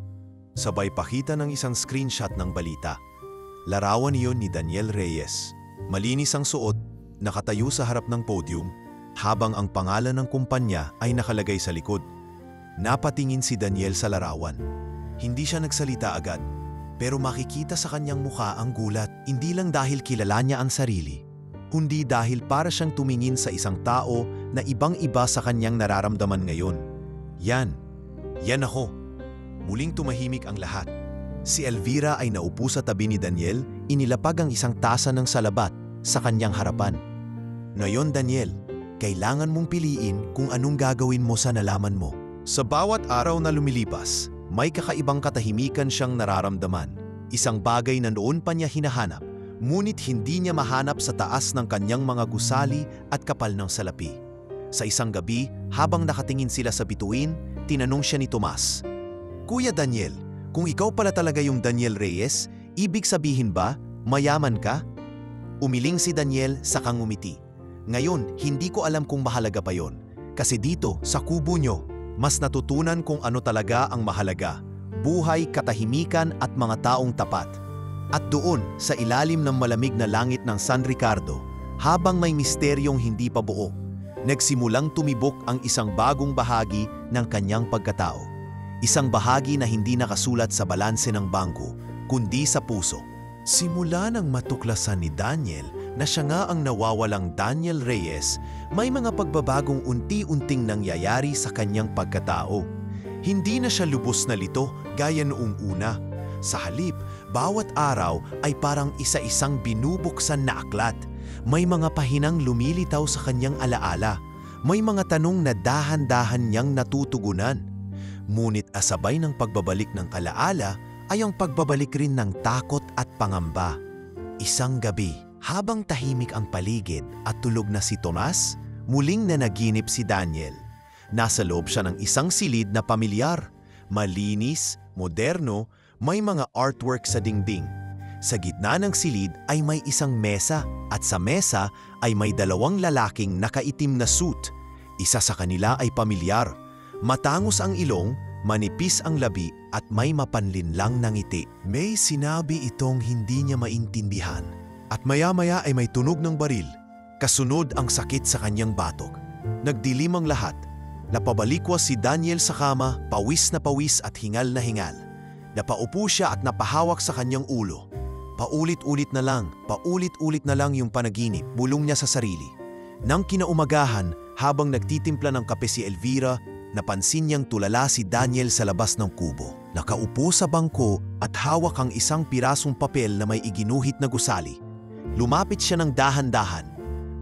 Sabay pakita ng isang screenshot ng balita. Larawan iyon ni Daniel Reyes. Malinis ang suot, nakatayo sa harap ng podium, habang ang pangalan ng kumpanya ay nakalagay sa likod. Napatingin si Daniel sa larawan. Hindi siya nagsalita agad, pero makikita sa kanyang mukha ang gulat. Hindi lang dahil kilala niya ang sarili, kundi dahil para siyang tumingin sa isang tao na ibang-iba sa kanyang nararamdaman ngayon. Yan ako. Muling tumahimik ang lahat. Si Elvira ay naupo sa tabi ni Daniel, inilapag ang isang tasa ng salabat sa kanyang harapan. Ngayon Daniel, kailangan mong piliin kung anong gagawin mo sa nalaman mo. Sa bawat araw na lumilipas, may kakaibang katahimikan siyang nararamdaman. Isang bagay na noon pa niya hinahanap, ngunit hindi niya mahanap sa taas ng kanyang mga gusali at kapal ng salapi. Sa isang gabi, habang nakatingin sila sa bituin, tinanong siya ni Tomas, Kuya Daniel, kung ikaw pala talaga yung Daniel Reyes, ibig sabihin ba, mayaman ka? Umiling si Daniel sa ngumiti. Ngayon, hindi ko alam kung mahalaga pa yon. Kasi dito, sa kubo nyo, mas natutunan kung ano talaga ang mahalaga. Buhay, katahimikan at mga taong tapat. At doon, sa ilalim ng malamig na langit ng San Ricardo, habang may misteryong hindi pa buo, nagsimulang tumibok ang isang bagong bahagi ng kanyang pagkatao. Isang bahagi na hindi nakasulat sa balanse ng bangko, kundi sa puso. Simula nang matuklasan ni Daniel na siya nga ang nawawalang Daniel Reyes, may mga pagbabagong unti-unting nangyayari sa kanyang pagkatao. Hindi na siya lubos na lito gaya noong una. Sa halip, bawat araw ay parang isa-isang binubuksan na aklat. May mga pahinang lumilitaw sa kanyang alaala. May mga tanong na dahan-dahan niyang natutugunan. Ngunit asabay ng pagbabalik ng alaala ay ang pagbabalik rin ng takot at pangamba. Isang gabi, habang tahimik ang paligid at tulog na si Tomas, muling nanaginip si Daniel. Nasa loob siya ng isang silid na pamilyar, malinis, moderno, may mga artwork sa dingding. Sa gitna ng silid ay may isang mesa at sa mesa ay may dalawang lalaking nakaitim na suit. Isa sa kanila ay pamilyar. Matangos ang ilong, manipis ang labi at may mapanlinlang na ngiti. May sinabi itong hindi niya maintindihan. At maya-maya ay may tunog ng baril. Kasunod ang sakit sa kanyang batok. Nagdilim ang lahat. Napabalikwas si Daniel sa kama, pawis na pawis at hingal na hingal. Napaupo siya at napahawak sa kanyang ulo. Paulit-ulit na lang yung panaginip, bulong niya sa sarili. Nang kinaumagahan, habang nagtitimpla ng kape si Elvira, napansin niyang tulala si Daniel sa labas ng kubo. Nakaupo sa bangko at hawak ang isang pirasong papel na may iginuhit na gusali. Lumapit siya ng dahan-dahan.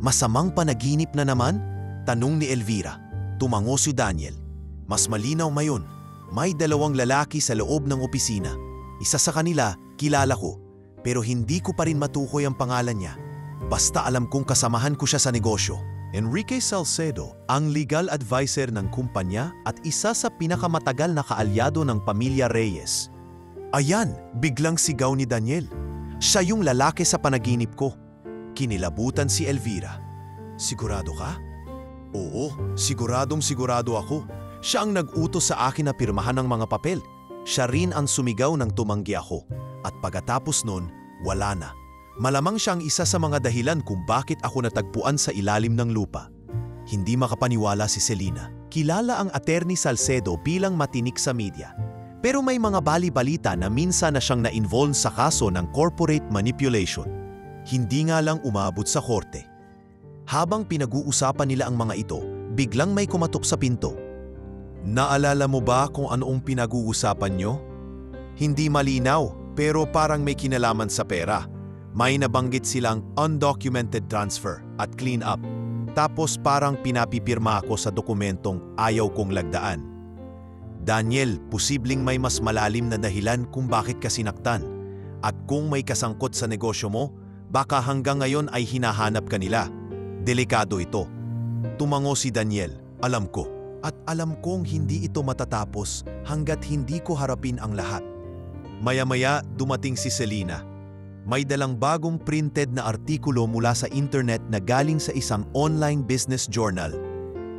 Masamang panaginip na naman? Tanong ni Elvira. Tumango si Daniel. Mas malinaw mayon. May dalawang lalaki sa loob ng opisina. Isa sa kanila, kilala ko. Pero hindi ko pa rin matukoy ang pangalan niya. Basta alam kong kasamahan ko siya sa negosyo. Enrique Salcedo, ang legal advisor ng kumpanya at isa sa pinakamatagal na kaalyado ng pamilya Reyes. Ayan, biglang sigaw ni Daniel. Siya yung lalaki sa panaginip ko. Kinilabutan si Elvira. Sigurado ka? Oo, siguradong sigurado ako. Siya ang nag-utos sa akin na pirmahan ng mga papel. Siya rin ang sumigaw nang tumanggi ako. At pagkatapos nun, wala na. Malamang siya ang isa sa mga dahilan kung bakit ako natagpuan sa ilalim ng lupa. Hindi makapaniwala si Selena. Kilala ang Attorney Salcedo bilang matinik sa media. Pero may mga bali-balita na minsan na siyang na-involve sa kaso ng corporate manipulation. Hindi nga lang umabot sa korte. Habang pinag-uusapan nila ang mga ito, biglang may kumatok sa pinto. Naalala mo ba kung anoong pinag-uusapan nyo? Hindi malinaw, pero parang may kinalaman sa pera. May nabanggit silang undocumented transfer at clean up. Tapos parang pinapipirma ako sa dokumentong ayaw kong lagdaan. Daniel, posibleng may mas malalim na dahilan kung bakit ka sinaktan. At kung may kasangkot sa negosyo mo, baka hanggang ngayon ay hinahanap ka nila. Delikado ito. Tumango si Daniel, alam ko. At alam kong hindi ito matatapos hanggat hindi ko harapin ang lahat. Maya-maya dumating si Selena. May dalang bagong printed na artikulo mula sa internet na galing sa isang online business journal.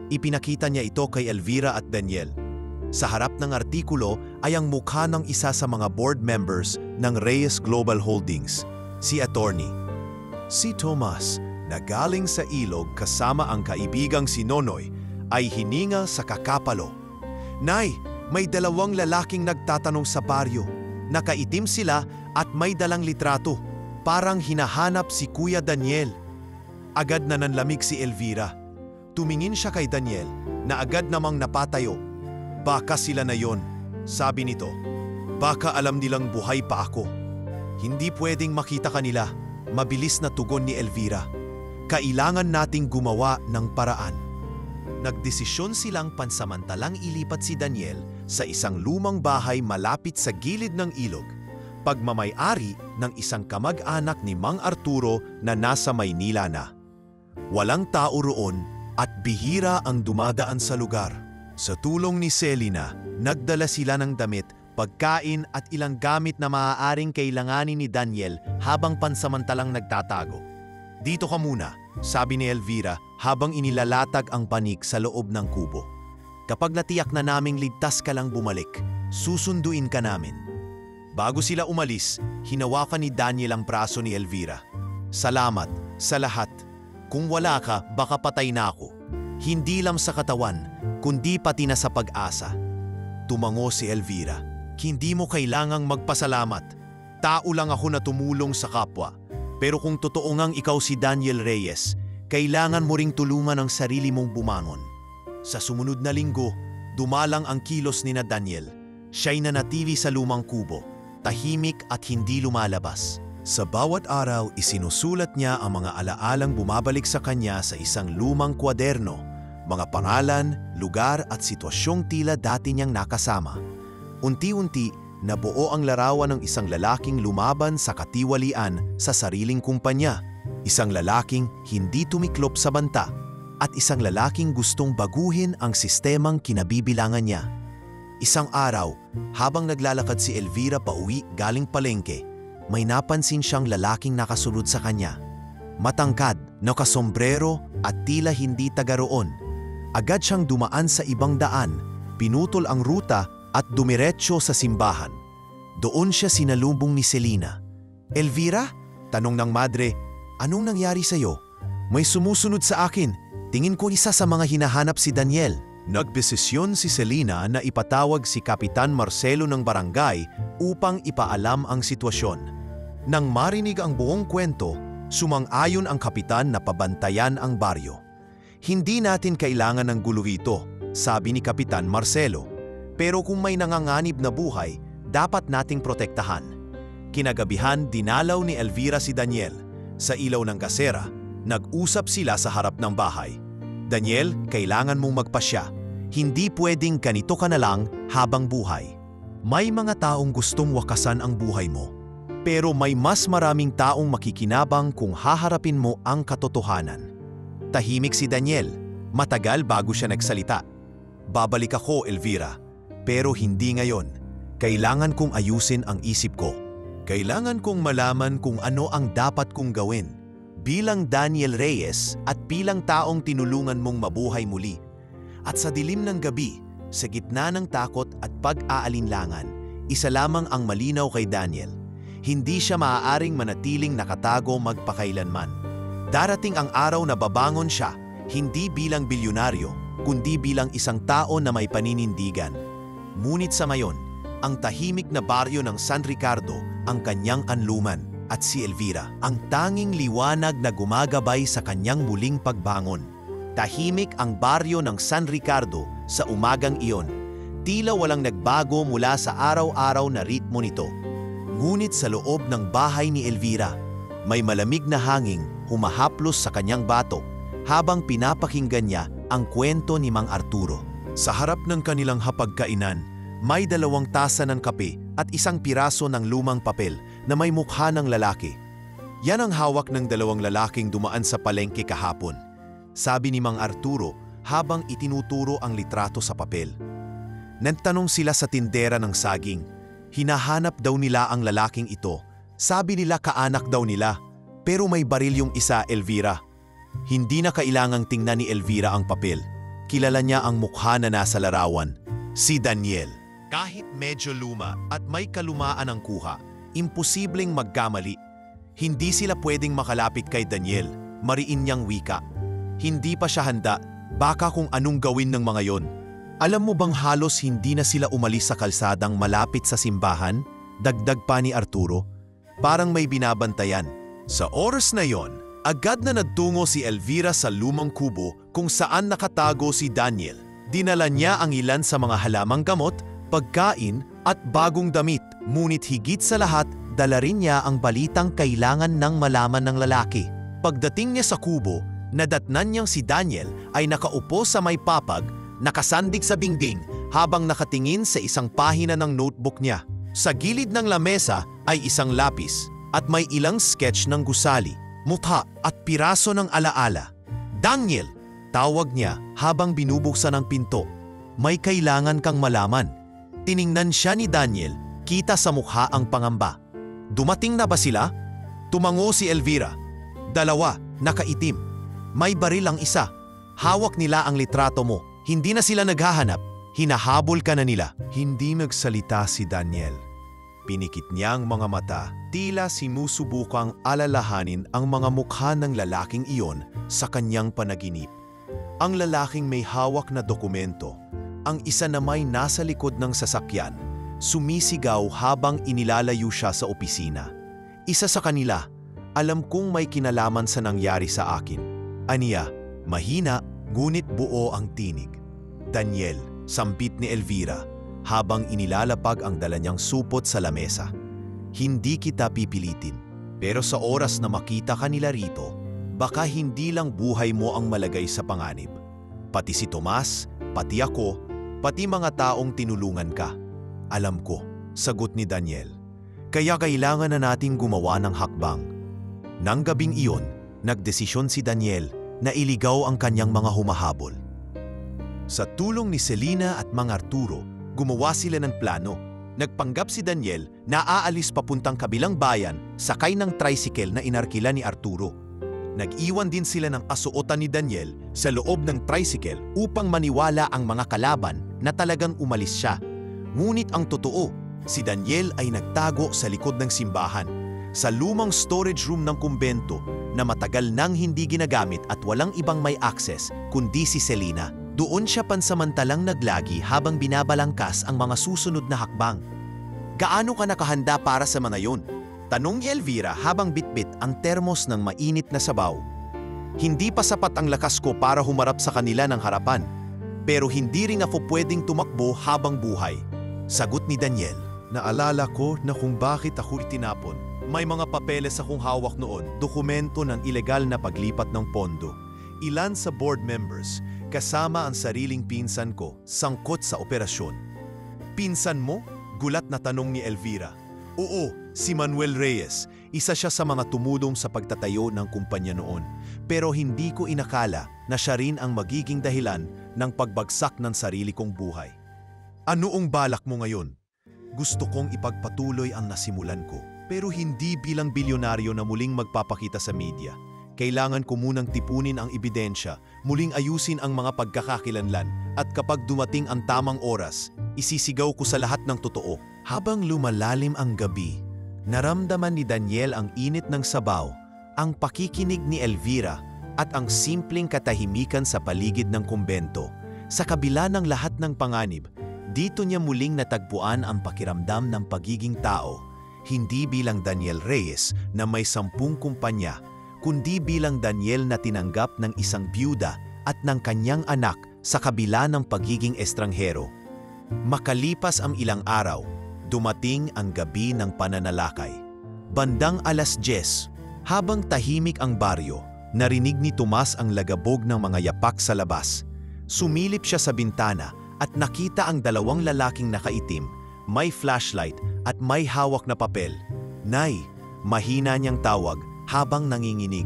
Ipinakita niya ito kay Elvira at Daniel. Sa harap ng artikulo ay ang mukha ng isa sa mga board members ng Reyes Global Holdings, si Attorney. Si Tomas, na galing sa ilog kasama ang kaibigang si Nonoy, ay hininga sa kakapalo. Nay, may dalawang lalaking nagtatanong sa baryo. Nakaitim sila at may dalang litrato. Parang hinahanap si Kuya Daniel. Agad na nanlamig si Elvira. Tumingin siya kay Daniel na agad namang napatayo. Baka sila na yon, sabi nito. Baka alam nilang buhay pa ako. Hindi pwedeng makita kanila. Mabilis na tugon ni Elvira. Kailangan nating gumawa ng paraan. Nagdesisyon silang pansamantalang ilipat si Daniel sa isang lumang bahay malapit sa gilid ng ilog, pagmamay-ari ng isang kamag-anak ni Mang Arturo na nasa Maynila na. Walang tao roon at bihira ang dumadaan sa lugar. Sa tulong ni Selena, nagdala sila ng damit, pagkain at ilang gamit na maaaring kailanganin ni Daniel habang pansamantalang nagtatago. Dito ka muna, sabi ni Elvira habang inilalatag ang panik sa loob ng kubo. Kapag natiyak na naming ligtas ka lang bumalik, susunduin ka namin. Bago sila umalis, hinawakan ni Daniel ang braso ni Elvira. Salamat sa lahat. Kung wala ka, baka patay na ako. Hindi lang sa katawan, kundi pati na sa pag-asa. Tumango si Elvira. Hindi mo kailangang magpasalamat. Tao lang ako na tumulong sa kapwa. Pero kung totoo ngang ikaw si Daniel Reyes, kailangan mo ring tulungan ang sarili mong bumangon. Sa sumunod na linggo, dumalang ang kilos ni na Daniel. Siya'y nanatili sa lumang kubo, tahimik at hindi lumalabas. Sa bawat araw, isinusulat niya ang mga alaalang bumabalik sa kanya sa isang lumang kwaderno, mga pangalan, lugar at sitwasyong tila dati niyang nakasama. Unti-unti, nabuo ang larawan ng isang lalaking lumaban sa katiwalian sa sariling kumpanya, isang lalaking hindi tumiklop sa banta, at isang lalaking gustong baguhin ang sistemang kinabibilangan niya. Isang araw, habang naglalakad si Elvira pauwi galing palengke, may napansin siyang lalaking nakasunod sa kanya. Matangkad, nakasombrero at tila hindi taga roon. Agad siyang dumaan sa ibang daan, pinutol ang ruta at dumiretso sa simbahan. Doon siya sinalubong ni Selena. Elvira? Tanong ng madre, anong nangyari sa'yo? May sumusunod sa akin. Tingin ko isa sa mga hinahanap si Daniel. Nagdesisyon si Selena na ipatawag si Kapitan Marcelo ng barangay upang ipaalam ang sitwasyon. Nang marinig ang buong kwento, sumang-ayon ang kapitan na pabantayan ang baryo. Hindi natin kailangan ng gulo ito, sabi ni Kapitan Marcelo. Pero kung may nanganganib na buhay, dapat nating protektahan. Kinagabihan, dinalaw ni Elvira si Daniel. Sa ilaw ng kasera, nag-usap sila sa harap ng bahay. Daniel, kailangan mong magpasya. Hindi pwedeng ganito ka na lang habang buhay. May mga taong gustong wakasan ang buhay mo. Pero may mas maraming taong makikinabang kung haharapin mo ang katotohanan. Tahimik si Daniel. Matagal bago siya nagsalita. Babalik ako, Elvira. Pero hindi ngayon. Kailangan kong ayusin ang isip ko. Kailangan kong malaman kung ano ang dapat kong gawin. Bilang Daniel Reyes at bilang taong tinulungan mong mabuhay muli. At sa dilim ng gabi, sa gitna ng takot at pag-aalinlangan, isa lamang ang malinaw kay Daniel. Hindi siya maaaring manatiling nakatago magpakailanman. Darating ang araw na babangon siya, hindi bilang bilyonaryo, kundi bilang isang tao na may paninindigan. Ngunit sa mayon, ang tahimik na baryo ng San Ricardo, ang kanyang kanluman, at si Elvira, ang tanging liwanag na gumagabay sa kanyang muling pagbangon. Tahimik ang baryo ng San Ricardo sa umagang iyon. Tila walang nagbago mula sa araw-araw na ritmo nito. Ngunit sa loob ng bahay ni Elvira, may malamig na hangin humahaplos sa kanyang batok habang pinapakinggan niya ang kwento ni Mang Arturo. Sa harap ng kanilang hapagkainan, may 2 tasa ng kape at isang piraso ng lumang papel na may mukha ng lalaki. Yan ang hawak ng 2 lalaking dumaan sa palengke kahapon, sabi ni Mang Arturo habang itinuturo ang litrato sa papel. Nagtanong sila sa tindera ng saging. Hinahanap daw nila ang lalaking ito. Sabi nila kaanak daw nila, pero may baril yung isa, Elvira. Hindi na kailangang tingnan ni Elvira ang papel. Kilala niya ang mukha na nasa larawan, si Daniel. Kahit medyo luma at may kalumaan ang kuha, imposibleng magkamali. Hindi sila pwedeng makalapit kay Daniel, mariin niyang wika. Hindi pa siya handa, baka kung anong gawin ng mga yon. Alam mo bang halos hindi na sila umalis sa kalsadang malapit sa simbahan? Dagdag pa ni Arturo. Parang may binabantayan. Sa oras na yon, agad na nagtungo si Elvira sa lumang kubo kung saan nakatago si Daniel. Dinala niya ang ilan sa mga halamang gamot, pagkain at bagong damit. Ngunit higit sa lahat, dala rin niya ang balitang kailangan ng malaman ng lalaki. Pagdating niya sa kubo, nadatnan niyang si Daniel ay nakaupo sa may papag, nakasandig sa dingding habang nakatingin sa isang pahina ng notebook niya. Sa gilid ng lamesa ay isang lapis at may ilang sketch ng gusali, mukha at piraso ng alaala. Daniel, tawag niya habang binubuksan ang pinto. May kailangan kang malaman. Tiningnan siya ni Daniel, kita sa mukha ang pangamba. Dumating na ba sila? Tumango si Elvira. 2, nakaitim. May baril ang isa. Hawak nila ang litrato mo. Hindi na sila naghahanap. Hinahabol ka na nila. Hindi nagsalita si Daniel. Pinikit niya ang mga mata, tila sinusubukang alalahanin ang mga mukha ng lalaking iyon sa kanyang panaginip. Ang lalaking may hawak na dokumento, ang isa na may nasa likod ng sasakyan, sumisigaw habang inilalayo siya sa opisina. Isa sa kanila, alam kong may kinalaman sa nangyari sa akin. Aniya, mahina, ngunit buo ang tinig. Daniel, sambit ni Elvira, habang inilalapag ang dala niyang supot sa lamesa. Hindi kita pipilitin, pero sa oras na makita ka nila rito, baka hindi lang buhay mo ang malagay sa panganib. Pati si Tomas, pati ako, pati mga taong tinulungan ka. Alam ko, sagot ni Daniel. Kaya kailangan na nating gumawa ng hakbang. Nang gabing iyon, nagdesisyon si Daniel na iligaw ang kanyang mga humahabol. Sa tulong ni Selena at Mang Arturo, gumawa sila ng plano. Nagpanggap si Daniel na aalis papuntang kabilang bayan sakay ng tricycle na inarkila ni Arturo. Nag-iwan din sila ng kasuotan ni Daniel sa loob ng tricycle upang maniwala ang mga kalaban na talagang umalis siya. Ngunit ang totoo, si Daniel ay nagtago sa likod ng simbahan, sa lumang storage room ng kumbento na matagal nang hindi ginagamit at walang ibang may access kundi si Selena. Doon siya pansamantalang naglagi habang binabalangkas ang mga susunod na hakbang. Gaano ka nakahanda para sa mga yon? Tanong ni Elvira habang bitbit ang termos ng mainit na sabaw. Hindi pa sapat ang lakas ko para humarap sa kanila ng harapan, pero hindi rin ako pwedeng tumakbo habang buhay. Sagot ni Daniel. Naalala ko na kung bakit ako itinapon. May mga papeles akong hawak noon, dokumento ng ilegal na paglipat ng pondo. Ilan sa board members, kasama ang sariling pinsan ko, sangkot sa operasyon. Pinsan mo? Gulat na tanong ni Elvira. Oo, si Manuel Reyes. Isa siya sa mga tumulong sa pagtatayo ng kumpanya noon. Pero hindi ko inakala na siya rin ang magiging dahilan ng pagbagsak ng sarili kong buhay. Ano ang balak mo ngayon? Gusto kong ipagpatuloy ang nasimulan ko, pero hindi bilang bilyonaryo na muling magpapakita sa media. Kailangan ko munang tipunin ang ebidensya, muling ayusin ang mga pagkakakilanlan, at kapag dumating ang tamang oras, isisigaw ko sa lahat ng totoo. Habang lumalalim ang gabi, naramdaman ni Daniel ang init ng sabaw, ang pakikinig ni Elvira, at ang simpleng katahimikan sa paligid ng kumbento. Sa kabila ng lahat ng panganib, dito niya muling natagpuan ang pakiramdam ng pagiging tao, hindi bilang Daniel Reyes na may 10 kumpanya, kundi bilang Daniel na tinanggap ng isang byuda at ng kanyang anak sa kabila ng pagiging estranghero. Makalipas ang ilang araw, dumating ang gabi ng pananalakay. Bandang 10:00, habang tahimik ang baryo, narinig ni Tomas ang lagabog ng mga yapak sa labas. Sumilip siya sa bintana at nakita ang 2 lalaking nakaitim, may flashlight at may hawak na papel. "Nay," mahina niyang tawag habang nanginginig.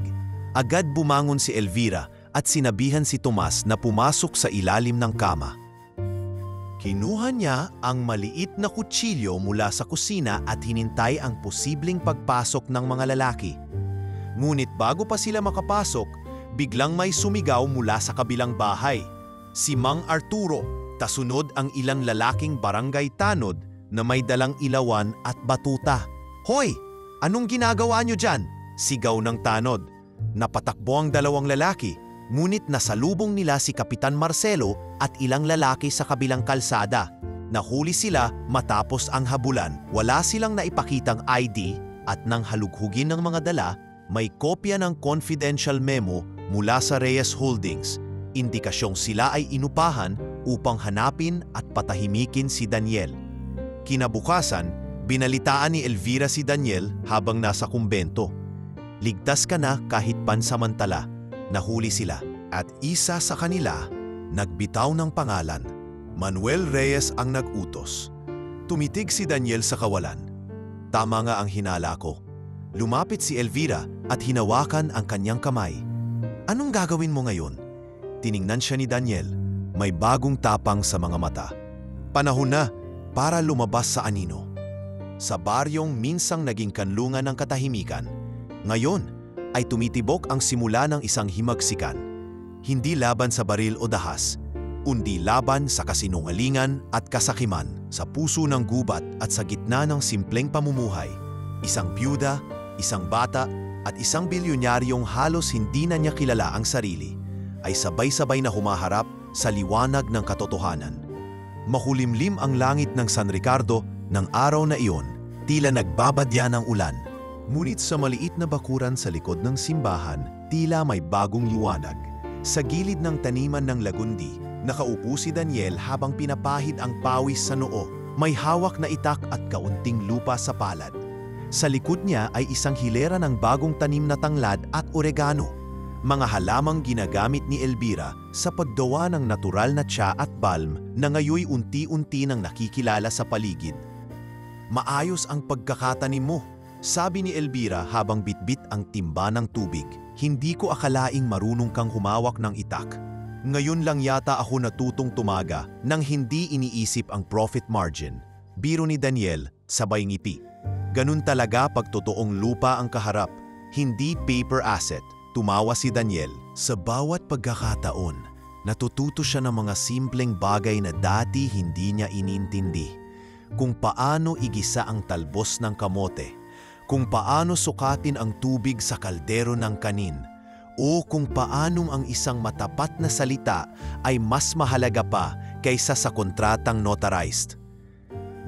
Agad bumangon si Elvira at sinabihan si Tomas na pumasok sa ilalim ng kama. Kinuha niya ang maliit na kutsilyo mula sa kusina at hinintay ang posibleng pagpasok ng mga lalaki. Ngunit bago pa sila makapasok, biglang may sumigaw mula sa kabilang bahay. Si Mang Arturo, tasunod ang ilang lalaking barangay tanod na may dalang ilawan at batuta. "Hoy! Anong ginagawa niyo dyan?" sigaw ng tanod. Napatakbo ang 2 lalaki, ngunit nasalubong nila si Kapitan Marcelo at ilang lalaki sa kabilang kalsada. Nahuli sila matapos ang habulan. Wala silang naipakitang ID at nang halughugin ng mga dala, may kopya ng confidential memo mula sa Reyes Holdings. Indikasyong sila ay inupahan upang hanapin at patahimikin si Daniel. Kinabukasan, binalitaan ni Elvira si Daniel habang nasa kumbento. "Ligtas ka na kahit pansamantala." Nahuli sila at isa sa kanila nagbitaw ng pangalan. Manuel Reyes ang nag-utos. Tumitig si Daniel sa kawalan. Tama nga ang hinala ko. Lumapit si Elvira at hinawakan ang kanyang kamay. "Anong gagawin mo ngayon?" Tiningnan siya ni Daniel, may bagong tapang sa mga mata. Panahon na para lumabas sa anino. Sa baryong minsang naging kanlungan ng katahimikan, ngayon ay tumitibok ang simula ng isang himagsikan. Hindi laban sa baril o dahas, kundi laban sa kasinungalingan at kasakiman, sa puso ng gubat at sa gitna ng simpleng pamumuhay. Isang byuda, isang bata, at isang bilyonaryong halos hindi na niya kilala ang sarili, ay sabay-sabay na humaharap sa liwanag ng katotohanan. Makulimlim ang langit ng San Ricardo ng araw na iyon, tila nagbabadya ng ulan. Ngunit sa maliit na bakuran sa likod ng simbahan, tila may bagong liwanag. Sa gilid ng taniman ng lagundi, nakaupo si Daniel habang pinapahid ang pawis sa noo. May hawak na itak at kaunting lupa sa palad. Sa likod niya ay isang hilera ng bagong tanim na tanglad at oregano, mga halamang ginagamit ni Elvira sa paggawa ng natural na tsa at balm na ngayoy unti-unti nang nakikilala sa paligid. "Maayos ang pagkakatanim mo," sabi ni Elvira habang bitbit ang timba ng tubig. "Hindi ko akalaing marunong kang humawak ng itak. Ngayon lang yata ako natutong tumaga nang hindi iniisip ang profit margin." Biro ni Daniel, sabay ngiti. "Ganun talaga pag totoong lupa ang kaharap, hindi paper asset." Tumawa si Daniel. Sa bawat pagkakataon, natututo siya ng mga simpleng bagay na dati hindi niya inintindi. Kung paano igisa ang talbos ng kamote, kung paano sukatin ang tubig sa kaldero ng kanin, o kung paanong ang isang matapat na salita ay mas mahalaga pa kaysa sa kontratang notarized.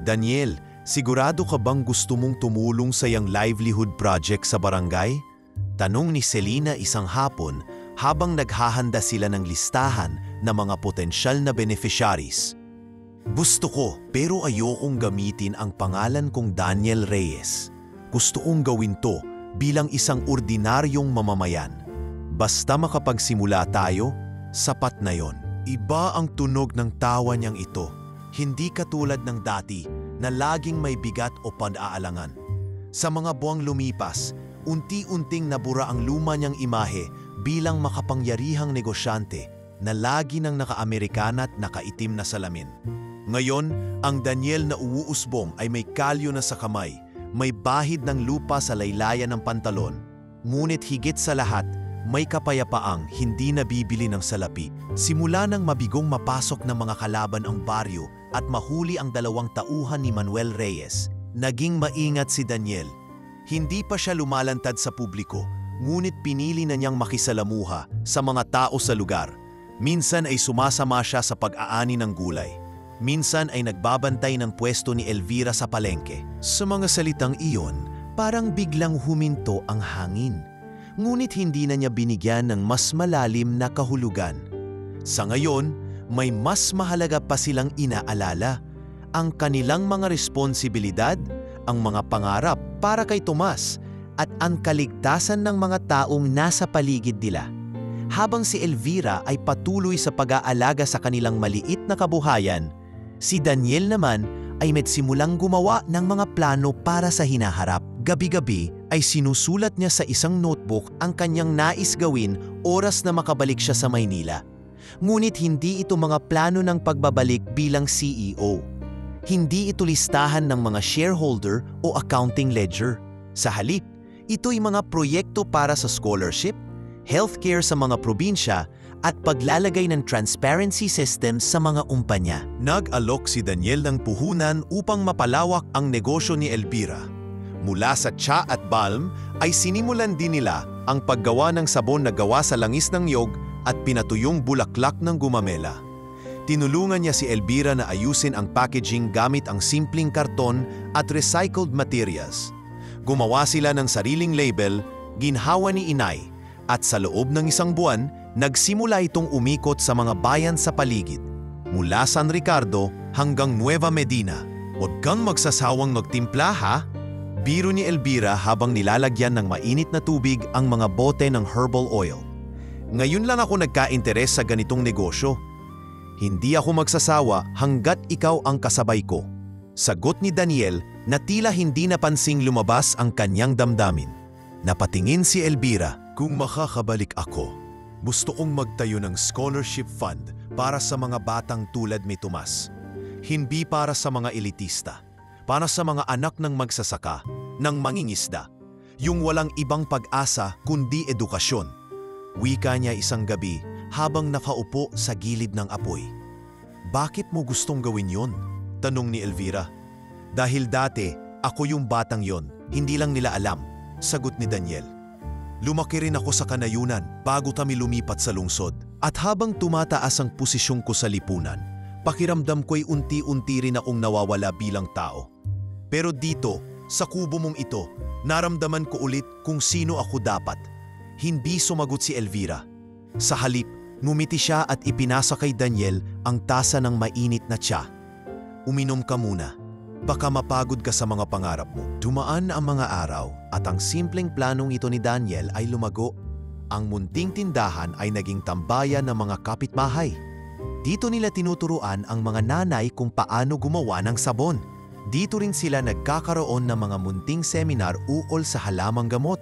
"Daniel, sigurado ka bang gusto mong tumulong sa iyang livelihood project sa barangay?" Tanong ni Selena isang hapon habang naghahanda sila ng listahan ng mga potensyal na beneficiaries. "Gusto ko, pero ayokong gamitin ang pangalan kong Daniel Reyes. Gusto kong gawin to bilang isang ordinaryong mamamayan. Basta makapagsimula tayo, sapat na yon." Iba ang tunog ng tawa niyang ito. Hindi katulad ng dati na laging may bigat o pag-aalangan. Sa mga buwang lumipas, unti-unting nabura ang luma niyang imahe bilang makapangyarihang negosyante na lagi nang naka-Amerikana at nakaitim na salamin. Ngayon, ang Daniel na uuusbong ay may kalyo na sa kamay, may bahid ng lupa sa laylayan ng pantalon, ngunit higit sa lahat, may kapayapaang hindi nabibili ng salapi. Simula nang mabigong mapasok ng mga kalaban ang baryo at mahuli ang 2 tauhan ni Manuel Reyes, naging maingat si Daniel. Hindi pa siya lumalantad sa publiko, ngunit pinili na niyang makisalamuha sa mga tao sa lugar. Minsan ay sumasama siya sa pag-aani ng gulay. Minsan ay nagbabantay ng pwesto ni Elvira sa palengke. Sa mga salitang iyon, parang biglang huminto ang hangin. Ngunit hindi na niya binigyan ng mas malalim na kahulugan. Sa ngayon, may mas mahalaga pa silang inaalala. Ang kanilang mga responsibilidad, ang mga pangarap para kay Tomas, at ang kaligtasan ng mga taong nasa paligid nila. Habang si Elvira ay patuloy sa pag-aalaga sa kanilang maliit na kabuhayan, si Daniel naman ay simulang gumawa ng mga plano para sa hinaharap. Gabi-gabi ay sinusulat niya sa isang notebook ang kanyang nais gawin oras na makabalik siya sa Maynila. Ngunit hindi ito mga plano ng pagbabalik bilang CEO. Hindi ito listahan ng mga shareholder o accounting ledger. Sa halip, ito'y mga proyekto para sa scholarship, healthcare sa mga probinsya, at paglalagay ng transparency system sa mga umpanya. Nag-alok si Daniel ng puhunan upang mapalawak ang negosyo ni Elvira. Mula sa tsa at balm ay sinimulan din nila ang paggawa ng sabon na gawa sa langis ng niyog at pinatuyong bulaklak ng gumamela. Tinulungan niya si Elvira na ayusin ang packaging gamit ang simpleng karton at recycled materials. Gumawa sila ng sariling label, ginhawa ni Inay, at sa loob ng 1 buwan, nagsimula itong umikot sa mga bayan sa paligid. Mula San Ricardo hanggang Nueva Medina. Huwag kang magsasawang magtimpla ha? Biro ni Elvira habang nilalagyan ng mainit na tubig ang mga bote ng herbal oil. Ngayon lang ako nagka-interes sa ganitong negosyo. Hindi ako magsasawa hanggat ikaw ang kasabay ko. Sagot ni Daniel na tila hindi napansing lumabas ang kanyang damdamin. Napatingin si Elvira. Kung makakabalik ako, gusto kong magtayo ng scholarship fund para sa mga batang tulad ni Tomas. Hindi para sa mga elitista, para sa mga anak ng magsasaka, ng mangingisda, yung walang ibang pag-asa kundi edukasyon. Wika niya isang gabi habang nakaupo sa gilid ng apoy. Bakit mo gustong gawin yon? Tanong ni Elvira. Dahil dati, ako yung batang yon, hindi lang nila alam, sagot ni Daniel. Lumaki rin ako sa kanayunan bago kami lumipat sa lungsod. At habang tumataas ang posisyong ko sa lipunan, pakiramdam ko'y unti-unti rin akong nawawala bilang tao. Pero dito, sa kubo mong ito, naramdaman ko ulit kung sino ako dapat. Hindi sumagot si Elvira. Sa halip, ngumiti siya at ipinasa kay Daniel ang tasa ng mainit na tsa. Uminom ka muna. Baka mapagod ka sa mga pangarap mo. Dumaan ang mga araw at ang simpleng planong ito ni Daniel ay lumago. Ang munting tindahan ay naging tambayan ng mga kapitbahay. Dito nila tinuturuan ang mga nanay kung paano gumawa ng sabon. Dito rin sila nagkakaroon ng mga munting seminar ukol sa halamang gamot.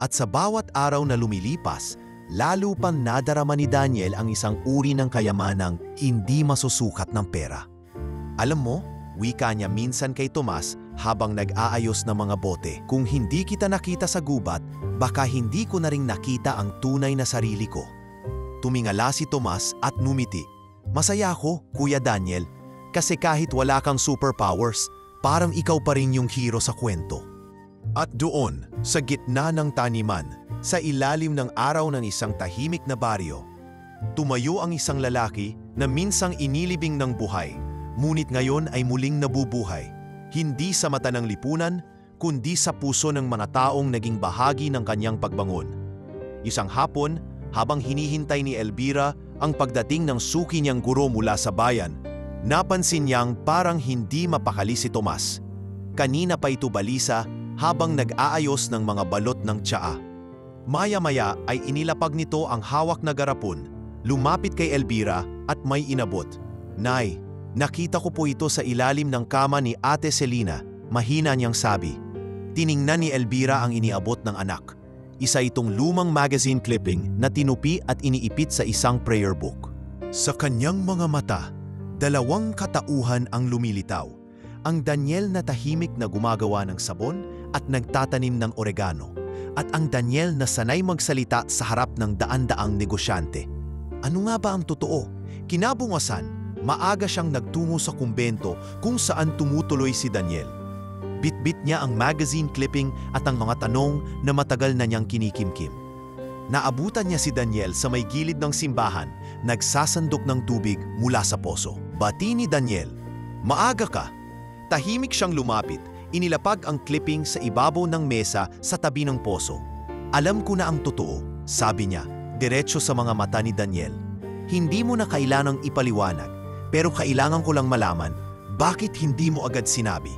At sa bawat araw na lumilipas, lalo pang nadarama ni Daniel ang isang uri ng kayamanang hindi masusukat ng pera. Alam mo, wika niya minsan kay Tomas habang nag-aayos ng mga bote. Kung hindi kita nakita sa gubat, baka hindi ko na ring nakita ang tunay na sarili ko. Tumingala si Tomas at numiti. Masaya ako, Kuya Daniel, kasi kahit wala kang superpowers, parang ikaw pa rin yung hero sa kwento. At doon, sa gitna ng taniman, sa ilalim ng araw ng isang tahimik na baryo, tumayo ang isang lalaki na minsang inilibing ng buhay. Ngunit ngayon ay muling nabubuhay, hindi sa mata ng lipunan, kundi sa puso ng mga taong naging bahagi ng kanyang pagbangon. Isang hapon, habang hinihintay ni Elvira ang pagdating ng suki niyang guro mula sa bayan, napansin niyang parang hindi mapakali si Tomas. Kanina pa ito balisa habang nag-aayos ng mga balot ng tsaa. Maya-maya ay inilapag nito ang hawak na garapon, lumapit kay Elvira at may inabot. Nay, nakita ko po ito sa ilalim ng kama ni Ate Selina, mahina niyang sabi. Tiningnan ni Elvira ang iniabot ng anak. Isa itong lumang magazine clipping na tinupi at iniipit sa isang prayer book. Sa kanyang mga mata, Dalawang katauhan ang lumilitaw. Ang Daniel na tahimik na gumagawa ng sabon at nagtatanim ng oregano. At ang Daniel na sanay magsalita sa harap ng daan-daang negosyante. Ano nga ba ang totoo? Kinabukasan, maaga siyang nagtungo sa kumbento kung saan tumutuloy si Daniel. Bit-bit niya ang magazine clipping at ang mga tanong na matagal na niyang kinikimkim. Naabutan niya si Daniel sa may gilid ng simbahan, nagsasandok ng tubig mula sa poso. Bati ni Daniel, "Maaga ka." Tahimik siyang lumapit, inilapag ang clipping sa ibabaw ng mesa sa tabi ng poso. "Alam ko na ang totoo," sabi niya, diretso sa mga mata ni Daniel. "Hindi mo na kailangang ipaliwanag, pero kailangan ko lang malaman, bakit hindi mo agad sinabi?"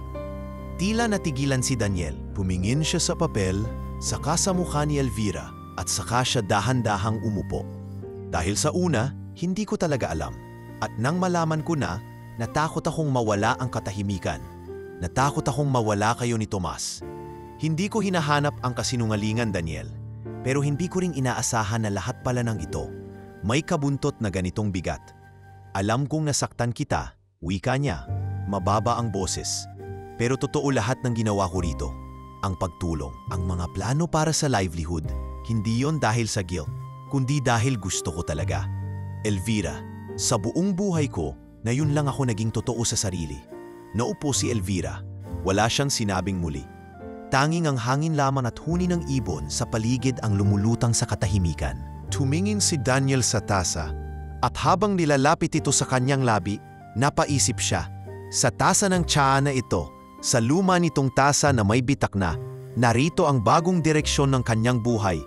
Tila natigilan si Daniel, pumingin siya sa papel, saka sa mukha ni Elvira, at saka siya dahan-dahang umupo. "Dahil sa una, hindi ko talaga alam. At nang malaman ko na, natakot akong mawala ang katahimikan. Natakot akong mawala kayo ni Tomas. Hindi ko hinahanap ang kasinungalingan, Daniel. Pero hindi ko ring inaasahan na lahat pala ng ito may kabuntot na ganitong bigat. Alam kong nasaktan kita," wika niya. Mababa ang boses. "Pero totoo lahat ng ginawa ko rito. Ang pagtulong, ang mga plano para sa livelihood. Hindi yon dahil sa guilt, kundi dahil gusto ko talaga. Elvira, sa buong buhay ko, na yun lang ako naging totoo sa sarili." Naupo si Elvira. Wala siyang sinabing muli. Tanging ang hangin lamang at huni ng ibon sa paligid ang lumulutang sa katahimikan. Tumingin si Daniel sa tasa, at habang nilalapit ito sa kanyang labi, napaisip siya, sa tasa ng tsaa na ito, sa luma nitong tasa na may bitak na, narito ang bagong direksyon ng kanyang buhay.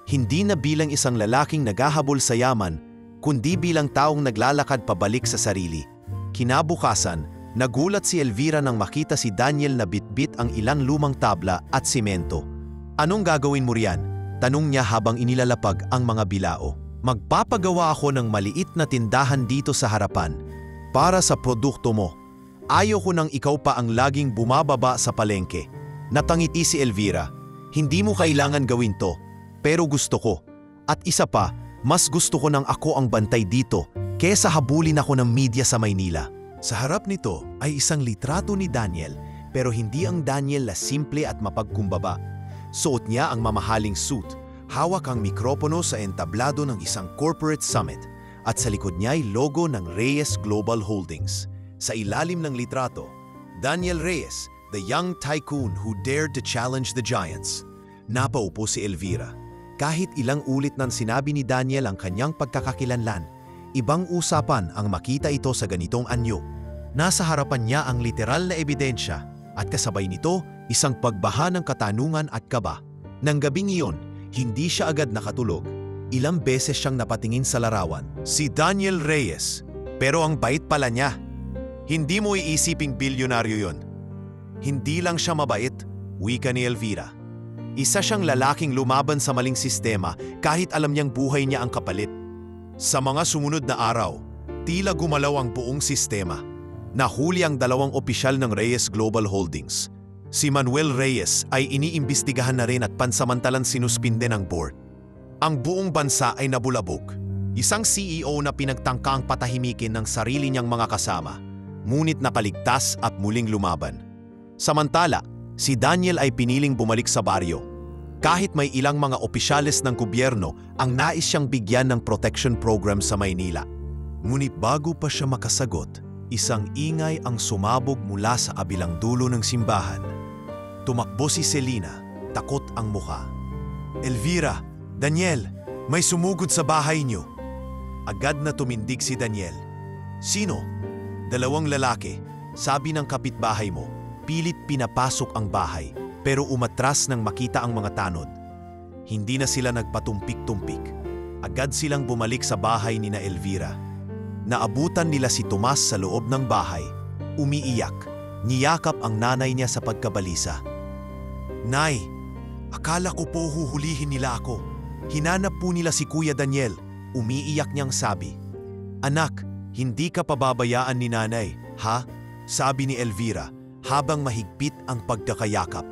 Hindi na bilang isang lalaking naghahabol sa yaman, kundi bilang taong naglalakad pabalik sa sarili. Kinabukasan, nagulat si Elvira nang makita si Daniel na bitbit ang ilang lumang tabla at simento. "Anong gagawin mo riyan?" tanong niya habang inilalapag ang mga bilao. "Magpapagawa ako ng maliit na tindahan dito sa harapan para sa produkto mo. Ayoko nang ikaw pa ang laging bumababa sa palengke." Natangiti si Elvira. "Hindi mo kailangan gawin to, pero gusto ko. At isa pa, mas gusto ko nang ako ang bantay dito kesa habulin ako ng media sa Maynila." Sa harap nito ay isang litrato ni Daniel, pero hindi ang Daniel na simple at mapagkumbaba. Suot niya ang mamahaling suit, hawak ang mikropono sa entablado ng isang corporate summit, at sa likod niya ay logo ng Reyes Global Holdings. Sa ilalim ng litrato, Daniel Reyes, the young tycoon who dared to challenge the giants. Napaupo si Elvira. Kahit ilang ulit nang sinabi ni Daniel ang kanyang pagkakakilanlan, ibang usapan ang makita ito sa ganitong anyo. Nasa harapan niya ang literal na ebidensya at kasabay nito isang pagbaha ng katanungan at kaba. Nang gabing iyon, hindi siya agad nakatulog. Ilang beses siyang napatingin sa larawan. Si Daniel Reyes. Pero ang bait pala niya. Hindi mo iisiping bilyonaryo yon. Hindi lang siya mabait, wika ni Elvira. Isa siyang lalaking lumaban sa maling sistema kahit alam niyang buhay niya ang kapalit. Sa mga sumunod na araw, tila gumalaw ang buong sistema. Nahuli ang dalawang opisyal ng Reyes Global Holdings. Si Manuel Reyes ay iniimbestigahan na rin at pansamantalang sinuspinde ng board. Ang buong bansa ay nabulabog. Isang CEO na pinagtangkang patahimikin ng sarili niyang mga kasama, ngunit nakaligtas at muling lumaban. Samantala, si Daniel ay piniling bumalik sa baryo. Kahit may ilang mga opisyales ng gobyerno ang nais siyang bigyan ng protection program sa Maynila. Ngunit bago pa siya makasagot, isang ingay ang sumabog mula sa kabilang dulo ng simbahan. Tumakbo si Selina, takot ang mukha. "Elvira, Daniel, may sumugod sa bahay niyo." Agad na tumindig si Daniel. "Sino?" "Dalawang lalaki, sabi ng kapitbahay mo. Pilit pinapasok ang bahay, pero umatras nang makita ang mga tanod. Hindi na sila nagpatumpik-tumpik. Agad silang bumalik sa bahay ni na Elvira. Naabutan nila si Tomas sa loob ng bahay. Umiiyak, niyakap ang nanay niya sa pagkabalisa. "Nay, akala ko po huhulihin nila ako. Hinanap po nila si Kuya Daniel," umiiyak niyang sabi. "Anak, hindi ka pababayaan ni nanay, ha?" sabi ni Elvira habang mahigpit ang pagkakayakap.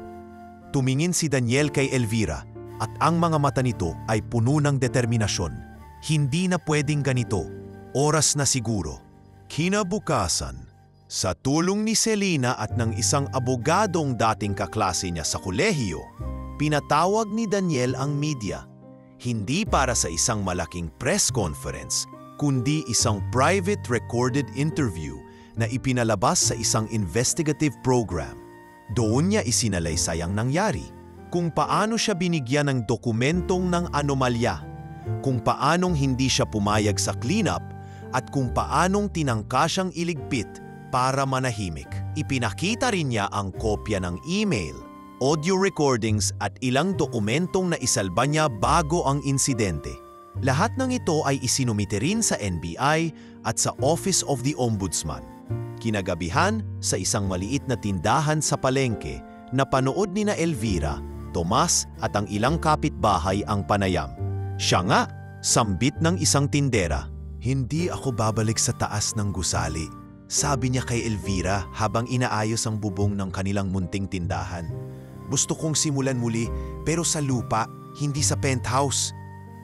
Tumingin si Daniel kay Elvira at ang mga mata nito ay puno ng determinasyon. "Hindi na pwedeng ganito. Oras na siguro." Kinabukasan, sa tulong ni Selena at ng isang abogadong dating kaklase niya sa kolehiyo, pinatawag ni Daniel ang media. Hindi para sa isang malaking press conference, kundi isang private recorded interview na ipinalabas sa isang investigative program. Doon niya isinalaysay ang nangyari, kung paano siya binigyan ng dokumentong ng anomalya, kung paanong hindi siya pumayag sa cleanup, at kung paanong tinangka siyang iligpit para manahimik. Ipinakita rin niya ang kopya ng email, audio recordings at ilang dokumentong na isalba niya bago ang insidente. Lahat ng ito ay isinumite rin sa NBI at sa Office of the Ombudsman. Kinagabihan, sa isang maliit na tindahan sa palengke, napanood ni na Elvira, Tomas at ang ilang kapitbahay ang panayam. Siya nga, sambit ng isang tindera. "Hindi ako babalik sa taas ng gusali," sabi niya kay Elvira habang inaayos ang bubong ng kanilang munting tindahan. "Gusto kong simulan muli pero sa lupa, hindi sa penthouse."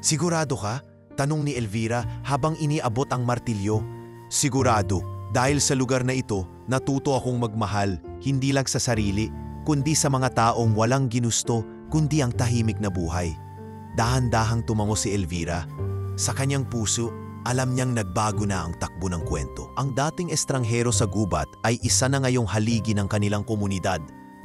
"Sigurado ka?" tanong ni Elvira habang iniabot ang martilyo. "Sigurado, dahil sa lugar na ito, natuto akong magmahal, hindi lang sa sarili, kundi sa mga taong walang ginusto, kundi ang tahimik na buhay." Dahan-dahang tumango si Elvira. Sa kanyang puso, alam niyang nagbago na ang takbo ng kwento. Ang dating estranghero sa gubat ay isa na ngayong haligi ng kanilang komunidad.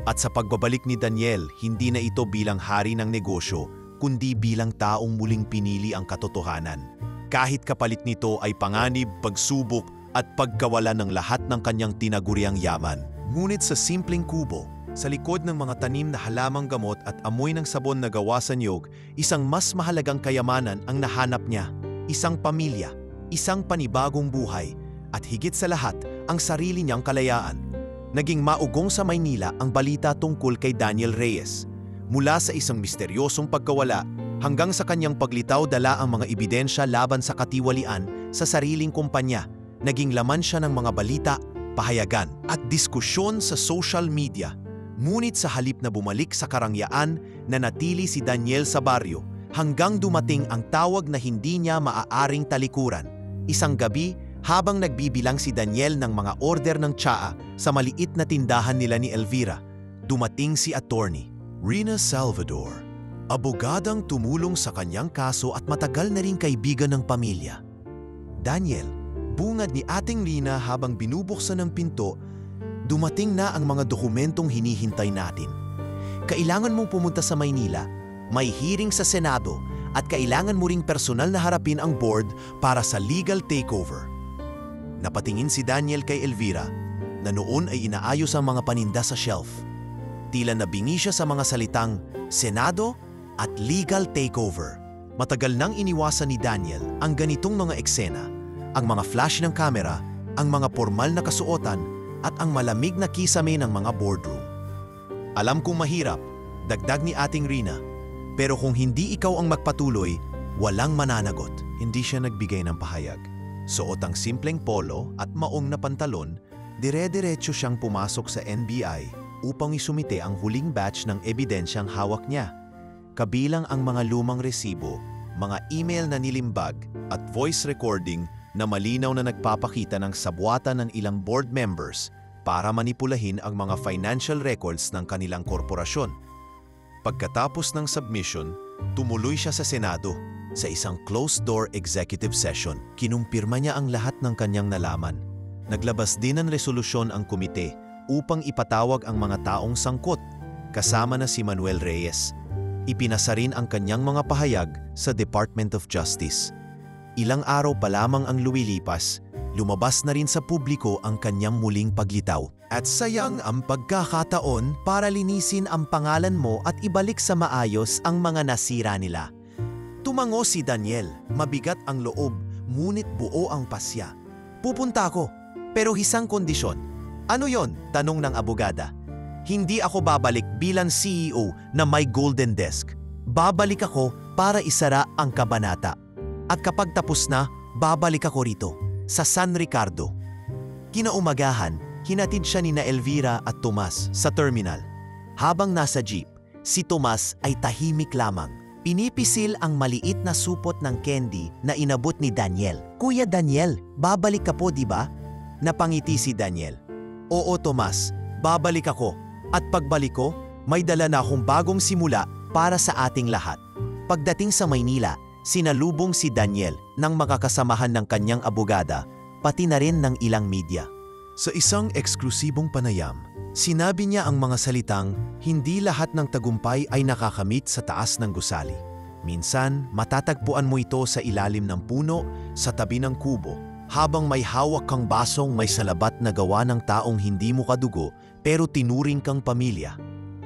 At sa pagbabalik ni Daniel, hindi na ito bilang hari ng negosyo, kundi bilang taong muling pinili ang katotohanan. Kahit kapalit nito ay panganib, pagsubok at pagkawala ng lahat ng kanyang tinaguriang yaman. Ngunit sa simpleng kubo, sa likod ng mga tanim na halamang gamot at amoy ng sabon na gawa sa niyog, isang mas mahalagang kayamanan ang nahanap niya. Isang pamilya, isang panibagong buhay, at higit sa lahat, ang sarili niyang kalayaan. Naging maugong sa Maynila ang balita tungkol kay Daniel Reyes. Mula sa isang misteryosong pagkawala hanggang sa kanyang paglitaw dala ang mga ebidensya laban sa katiwalian sa sariling kumpanya, naging laman siya ng mga balita, pahayagan at diskusyon sa social media. Ngunit sa halip na bumalik sa karangyaan, nanatili si Daniel sa baryo hanggang dumating ang tawag na hindi niya maaaring talikuran. Isang gabi, habang nagbibilang si Daniel ng mga order ng tsaa sa maliit na tindahan nila ni Elvira, dumating si attorney Rina Salvador, abogadang tumulong sa kanyang kaso at matagal na ring kaibigan ng pamilya. "Daniel," bungad ni Ating Rina habang binubuksan ng pinto, "dumating na ang mga dokumentong hinihintay natin. Kailangan mong pumunta sa Maynila, may hearing sa Senado, at kailangan mo ring personal na harapin ang board para sa legal takeover." Napatingin si Daniel kay Elvira, na noon ay inaayos ang mga paninda sa shelf. Tila nabingi siya sa mga salitang Senado at legal takeover. Matagal nang iniwasan ni Daniel ang ganitong mga eksena, ang mga flash ng kamera, ang mga formal na kasuotan, at ang malamig na kisame ng mga boardroom. "Alam kong mahirap," dagdag ni Ating Rina, "pero kung hindi ikaw ang magpatuloy, walang mananagot." Hindi siya nagbigay ng pahayag. Suot ang simpleng polo at maong na pantalon, dire-diretso siyang pumasok sa NBI upang isumite ang huling batch ng ebidensyang hawak niya. Kabilang ang mga lumang resibo, mga email na nilimbag at voice recording na malinaw na nagpapakita ng sabwatan ng ilang board members para manipulahin ang mga financial records ng kanilang korporasyon. Pagkatapos ng submission, tumuloy siya sa Senado. Sa isang closed-door executive session, kinumpirma niya ang lahat ng kanyang nalaman. Naglabas din ng resolusyon ang komite upang ipatawag ang mga taong sangkot, kasama na si Manuel Reyes. Ipinasa rin ang kanyang mga pahayag sa Department of Justice. Ilang araw pa lamang ang lumilipas, lumabas na rin sa publiko ang kanyang muling paglitaw. "At sayang ang pagkakataon para linisin ang pangalan mo at ibalik sa maayos ang mga nasira nila." Tumango si Daniel, mabigat ang loob, ngunit buo ang pasya. "Pupunta ako, pero isang kondisyon." "Ano yon?" tanong ng abogada. "Hindi ako babalik bilang CEO na may golden desk. Babalik ako para isara ang kabanata. At kapag tapos na, babalik ako rito, sa San Ricardo." Kinaumagahan, hinatid siya ni na Elvira at Tomas sa terminal. Habang nasa jeep, si Tomas ay tahimik lamang. Pinipisil ang maliit na supot ng candy na inabot ni Daniel. "Kuya Daniel, babalik ka po, di ba?" Napangiti si Daniel. Oo Tomas, babalik ako. At pagbalik ko, may dala na akong bagong simula para sa ating lahat. Pagdating sa Maynila, sinalubong si Daniel ng makakasamahan ng kanyang abogada, pati na rin ng ilang media. Sa isang eksklusibong panayam, sinabi niya ang mga salitang, hindi lahat ng tagumpay ay nakakamit sa taas ng gusali. Minsan, matatagpuan mo ito sa ilalim ng puno, sa tabi ng kubo, habang may hawak kang basong may salabat na gawa ng taong hindi mo kadugo pero tinuring kang pamilya.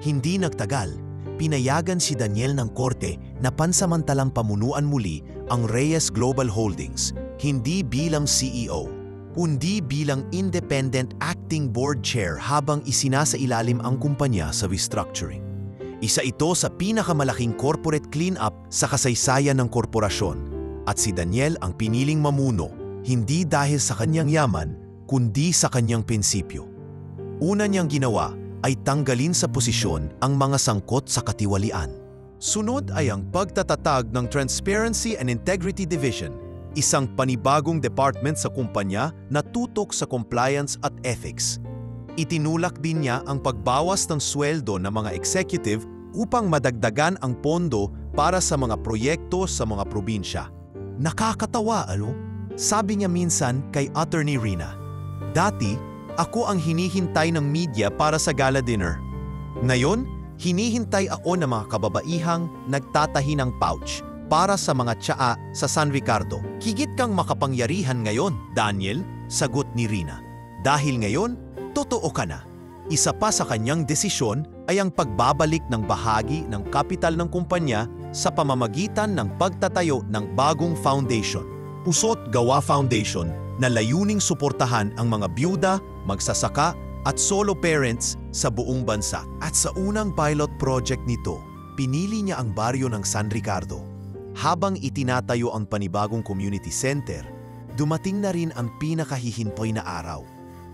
Hindi nagtagal, pinayagan si Daniel ng korte na pansamantalang pamunuan muli ang Reyes Global Holdings, hindi bilang CEO, kundi bilang independent acting board chair habang isinasailalim ang kumpanya sa restructuring. Isa ito sa pinakamalaking corporate cleanup sa kasaysayan ng korporasyon at si Daniel ang piniling mamuno hindi dahil sa kanyang yaman kundi sa kanyang prinsipyo. Una niyang ginawa ay tanggalin sa posisyon ang mga sangkot sa katiwalian. Sunod ay ang pagtatatag ng Transparency and Integrity Division, isang panibagong department sa kumpanya na tutok sa compliance at ethics. Itinulak din niya ang pagbawas ng sweldo ng mga executive upang madagdagan ang pondo para sa mga proyekto sa mga probinsya. Nakakatawa, Sabi niya minsan kay Attorney Rina, dati, ako ang hinihintay ng media para sa gala dinner. Ngayon, hinihintay ako ng mga kababaihang nagtatahi ng pouch para sa mga tsaa sa San Ricardo. Higit kang makapangyarihan ngayon, Daniel, sagot ni Rina. Dahil ngayon, totoo ka na. Isa pa sa kanyang desisyon ay ang pagbabalik ng bahagi ng kapital ng kumpanya sa pamamagitan ng pagtatayo ng bagong foundation, Pusot Gawa Foundation, na layuning suportahan ang mga byuda, magsasaka at solo parents sa buong bansa. At sa unang pilot project nito, pinili niya ang baryo ng San Ricardo. Habang itinatayo ang panibagong community center, dumating na rin ang pinakahihintoy na araw,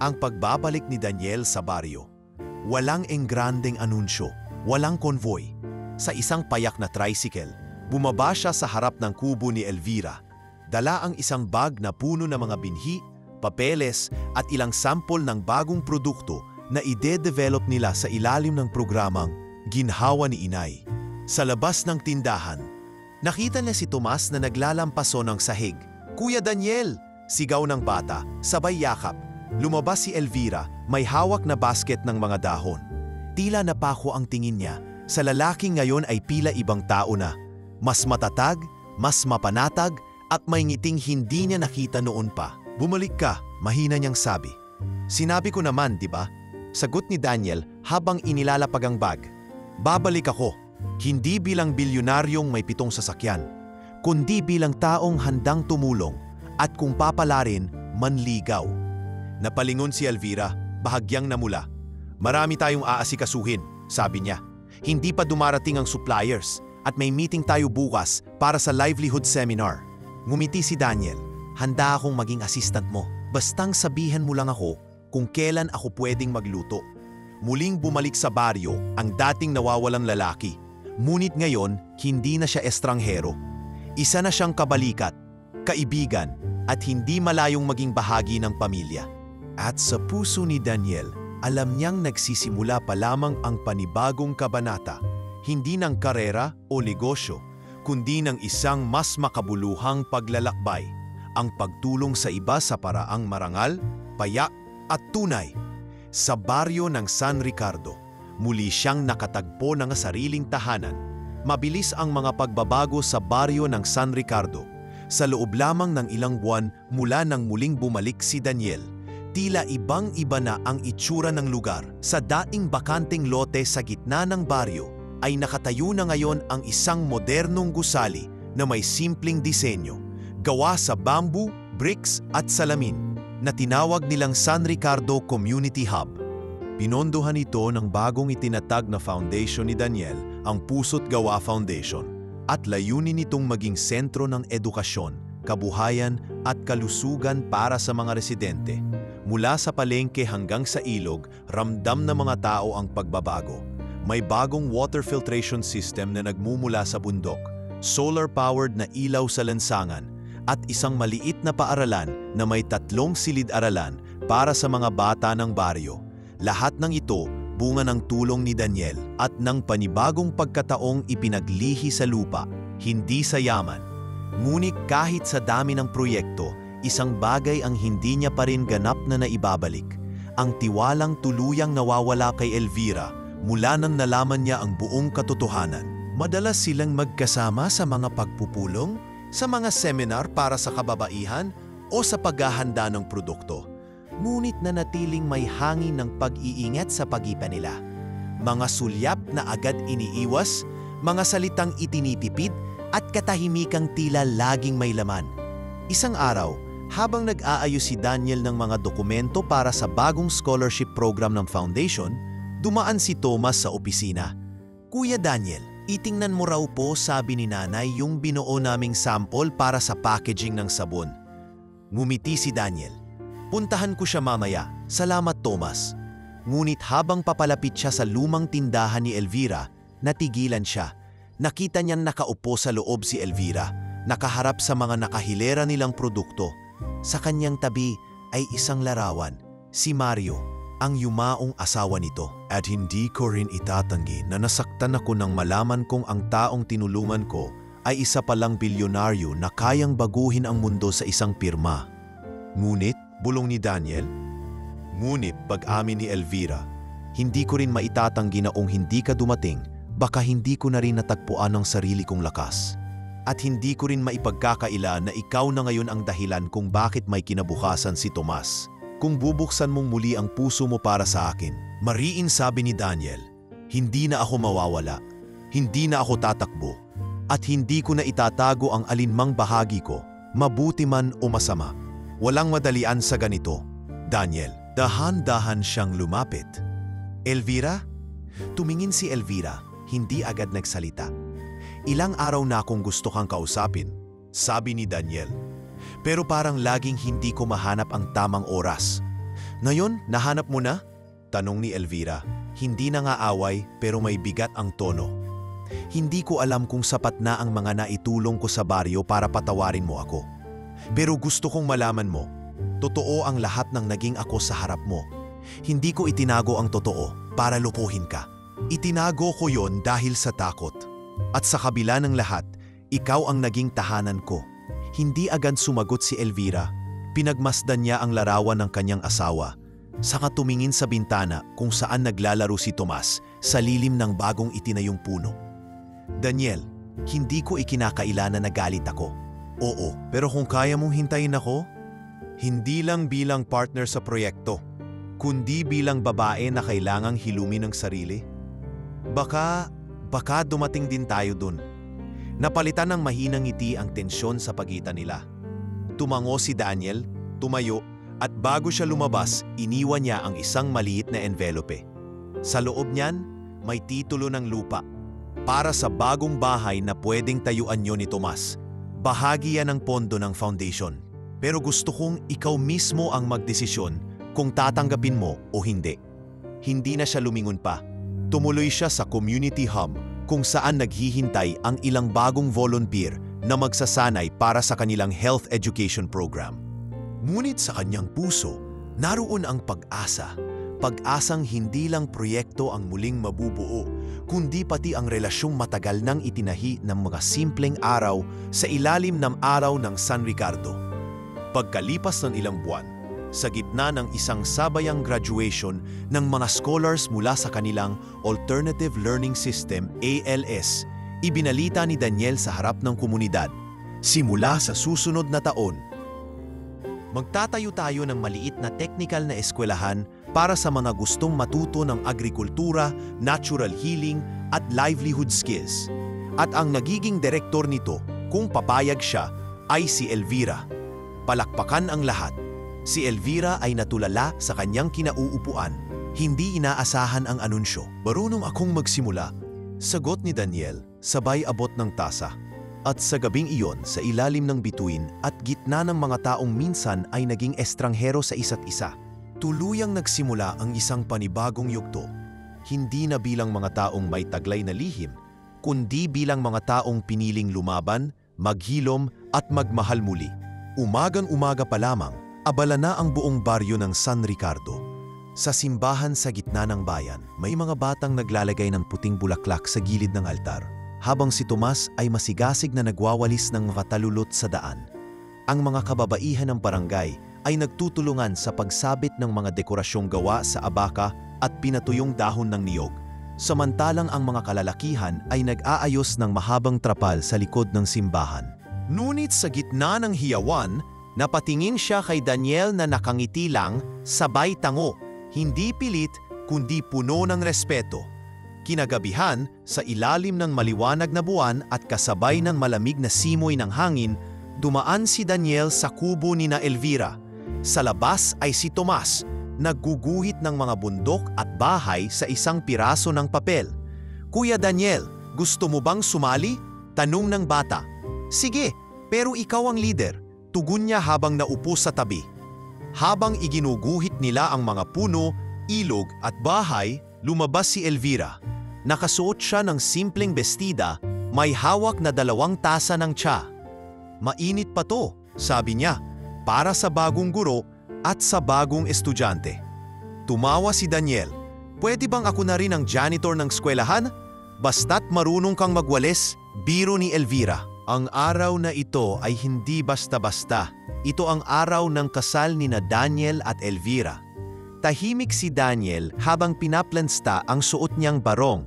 ang pagbabalik ni Daniel sa baryo. Walang engrandeng anunsyo, walang konvoy. Sa isang payak na tricycle, bumaba siya sa harap ng kubo ni Elvira. Dala ang isang bag na puno ng mga binhi, papeles at ilang sample ng bagong produkto na ide-develop nila sa ilalim ng programang Ginhawa ni Inay. Sa labas ng tindahan, nakita niya si Tomas na naglalampaso ng sahig. Kuya Daniel! Sigaw ng bata, sabay yakap. Lumabas si Elvira, may hawak na basket ng mga dahon. Tila napako ang tingin niya. Sa lalaking ngayon ay pila ibang tao na. Mas matatag, mas mapanatag, at may ngiting hindi niya nakita noon pa. Bumalik ka, mahina niyang sabi. Sinabi ko naman, di ba? Sagot ni Daniel habang inilalapag ang bag. Babalik ako, hindi bilang bilyonaryong may 7 sasakyan, kundi bilang taong handang tumulong at kung papalarin, manligaw. Napalingon si Elvira, bahagyang namula. Marami tayong aasikasuhin, sabi niya. Hindi pa dumarating ang suppliers at may meeting tayo bukas para sa livelihood seminar. Ngumiti si Daniel, handa akong maging assistant mo. Bastang sabihan mo lang ako kung kailan ako pwedeng magluto. Muling bumalik sa baryo ang dating nawawalang lalaki. Ngunit ngayon, hindi na siya estranghero. Isa na siyang kabalikat, kaibigan, at hindi malayong maging bahagi ng pamilya. At sa puso ni Daniel, alam niyang nagsisimula pa lamang ang panibagong kabanata, hindi ng karera o negosyo, kundi ng isang mas makabuluhang paglalakbay, ang pagtulong sa iba sa paraang marangal, payak at tunay. Sa baryo ng San Ricardo, muli siyang nakatagpo ng sariling tahanan. Mabilis ang mga pagbabago sa baryo ng San Ricardo. Sa loob lamang ng ilang buwan mula nang muling bumalik si Daniel, tila ibang-iba na ang itsura ng lugar. Sa dating bakanting lote sa gitna ng baryo, ay nakatayo na ngayon ang isang modernong gusali na may simpleng disenyo, gawa sa bamboo, bricks at salamin, na tinawag nilang San Ricardo Community Hub. Pinondohan ito ng bagong itinatag na foundation ni Daniel, ang Pusot Gawa Foundation, at layunin nitong maging sentro ng edukasyon, kabuhayan at kalusugan para sa mga residente. Mula sa palengke hanggang sa ilog, ramdam ng mga tao ang pagbabago. May bagong water filtration system na nagmumula sa bundok, solar-powered na ilaw sa lansangan, at isang maliit na paaralan na may 3 silid-aralan para sa mga bata ng baryo. Lahat ng ito bunga ng tulong ni Daniel at ng panibagong pagkataong ipinaglihi sa lupa, hindi sa yaman. Ngunit kahit sa dami ng proyekto, isang bagay ang hindi niya pa rin ganap na naibabalik. Ang tiwalang tuluyang nawawala kay Elvira mula nang nalaman niya ang buong katotohanan. Madalas silang magkasama sa mga pagpupulong, sa mga seminar para sa kababaihan o sa paghahanda ng produkto. Ngunit nanatiling may hangin ng pag-iingat sa pagitan nila. Mga sulyap na agad iniiwas, mga salitang itinitipid at katahimikang tila laging may laman. Isang araw, habang nag-aayos si Daniel ng mga dokumento para sa bagong scholarship program ng foundation, dumaan si Thomas sa opisina. "Kuya Daniel, itingnan mo raw po," sabi ni nanay, "yung binuo naming sample para sa packaging ng sabon." Ngumiti si Daniel. "Puntahan ko siya mamaya. Salamat, Thomas." Ngunit habang papalapit siya sa lumang tindahan ni Elvira, natigilan siya. Nakita niyang nakaupo sa loob si Elvira, nakaharap sa mga nakahilera nilang produkto. Sa kanyang tabi ay isang larawan, si Mario, ang yumaong asawa nito. At hindi ko rin itatanggi na nasaktan ako nang malaman kong ang taong tinulungan ko ay isa palang bilyonaryo na kayang baguhin ang mundo sa isang pirma. Ngunit, bulong ni Daniel, pag-amin ni Elvira, hindi ko rin maitatanggi na kung hindi ka dumating, baka hindi ko na rin natagpuan ang sarili kong lakas. At hindi ko rin maipagkakaila na ikaw na ngayon ang dahilan kung bakit may kinabukasan si Tomas. Kung bubuksan mong muli ang puso mo para sa akin, mariin, sabi ni Daniel, hindi na ako mawawala, hindi na ako tatakbo, at hindi ko na itatago ang alinmang bahagi ko, mabuti man o masama. Walang madalian sa ganito, Daniel. Dahan-dahan siyang lumapit. "Elvira?" Tumingin si Elvira, hindi agad nagsalita. "Ilang araw na akong gusto kang kausapin," sabi ni Daniel. "Pero parang laging hindi ko mahanap ang tamang oras." "Ngayon, nahanap mo na?" tanong ni Elvira. Hindi na nga away pero may bigat ang tono. "Hindi ko alam kung sapat na ang mga naitulong ko sa baryo para patawarin mo ako. Pero gusto kong malaman mo, totoo ang lahat ng naging ako sa harap mo. Hindi ko itinago ang totoo para lupuhin ka. Itinago ko yon dahil sa takot. At sa kabila ng lahat, ikaw ang naging tahanan ko." Hindi agad sumagot si Elvira. Pinagmasdan niya ang larawan ng kanyang asawa. Saka tumingin sa bintana kung saan naglalaro si Tomas sa lilim ng bagong itinayong puno. "Daniel, hindi ko ikinakaila na nagalit ako. Oo, pero kung kaya mong hintayin ako, hindi lang bilang partner sa proyekto, kundi bilang babae na kailangang hilumin ng sarili. Baka dumating din tayo dun." Napalitan ng mahinang ngiti ang tensyon sa pagitan nila. Tumango si Daniel, tumayo, at bago siya lumabas, iniwan niya ang isang maliit na envelope. Sa loob niyan, may titulo ng lupa. Para sa bagong bahay na pwedeng tayuan niyo ni Tomas. Bahagi yan ng pondo ng foundation. Pero gusto kong ikaw mismo ang magdesisyon kung tatanggapin mo o hindi. Hindi na siya lumingon pa. Tumuloy siya sa community hub kung saan naghihintay ang ilang bagong volunteer na magsasanay para sa kanilang health education program. Ngunit sa kanyang puso, naroon ang pag-asa. Pag-asang hindi lang proyekto ang muling mabubuo, kundi pati ang relasyong matagal nang itinahi ng mga simpleng araw sa ilalim ng araw ng San Ricardo. Pagkalipas ng ilang buwan, sa gitna ng isang sabayang graduation ng mga scholars mula sa kanilang Alternative Learning System ALS, ibinalita ni Daniel sa harap ng komunidad, simula sa susunod na taon, magtatayo tayo ng maliit na technical na eskwelahan para sa mga gustong matuto ng agrikultura, natural healing at livelihood skills. At ang nagiging direktor nito, kung papayag siya, ay si Elvira. Palakpakan ang lahat. Si Elvira ay natulala sa kanyang kinauupuan. Hindi inaasahan ang anunsyo. "Marunong akong magsimula," sagot ni Daniel, sabay abot ng tasa. At sa gabing iyon, sa ilalim ng bituin at gitna ng mga taong minsan ay naging estranghero sa isa't isa, tuluyang nagsimula ang isang panibagong yugto. Hindi na bilang mga taong may taglay na lihim, kundi bilang mga taong piniling lumaban, maghilom at magmahal muli. Umagang-umaga pa lamang, abala na ang buong baryo ng San Ricardo. Sa simbahan sa gitna ng bayan, may mga batang naglalagay ng puting bulaklak sa gilid ng altar, habang si Tomas ay masigasig na nagwawalis ng mga talulot sa daan. Ang mga kababaihan ng barangay ay nagtutulungan sa pagsabit ng mga dekorasyong gawa sa abaka at pinatuyong dahon ng niyog, samantalang ang mga kalalakihan ay nag-aayos ng mahabang trapal sa likod ng simbahan. Ngunit sa gitna ng hiyawan, napatingin siya kay Daniel na nakangiti lang, sabay tango, hindi pilit kundi puno ng respeto. Kinagabihan, sa ilalim ng maliwanag na buwan at kasabay ng malamig na simoy ng hangin, dumaan si Daniel sa kubo ni na Elvira. Sa labas ay si Tomas, nagguguhit ng mga bundok at bahay sa isang piraso ng papel. "Kuya Daniel, gusto mo bang sumali?" tanong ng bata. "Sige, pero ikaw ang leader," tugon niya habang naupo sa tabi. Habang iginuguhit nila ang mga puno, ilog at bahay, lumabas si Elvira. Nakasuot siya ng simpleng bestida, may hawak na 2 tasa ng tsa. "Mainit pa to," sabi niya, "para sa bagong guro at sa bagong estudyante." Tumawa si Daniel. "Pwede bang ako na rin ang janitor ng eskwelahan? Basta't marunong kang magwalis," biro ni Elvira. Ang araw na ito ay hindi basta-basta. Ito ang araw ng kasal ni na Daniel at Elvira. Tahimik si Daniel habang pinaplansta ang suot niyang barong.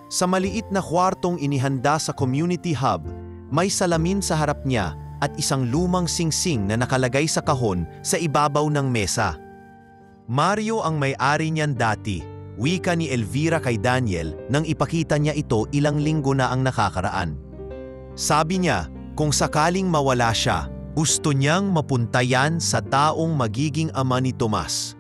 Sa maliit na kwartong inihanda sa community hub, may salamin sa harap niya at isang lumang singsing na nakalagay sa kahon sa ibabaw ng mesa. Mario ang may-ari niyan dati, wika ni Elvira kay Daniel nang ipakita niya ito ilang linggo na ang nakakaraan. Sabi niya, kung sakaling mawala siya, gusto niyang mapunta yan sa taong magiging ama ni Tomas.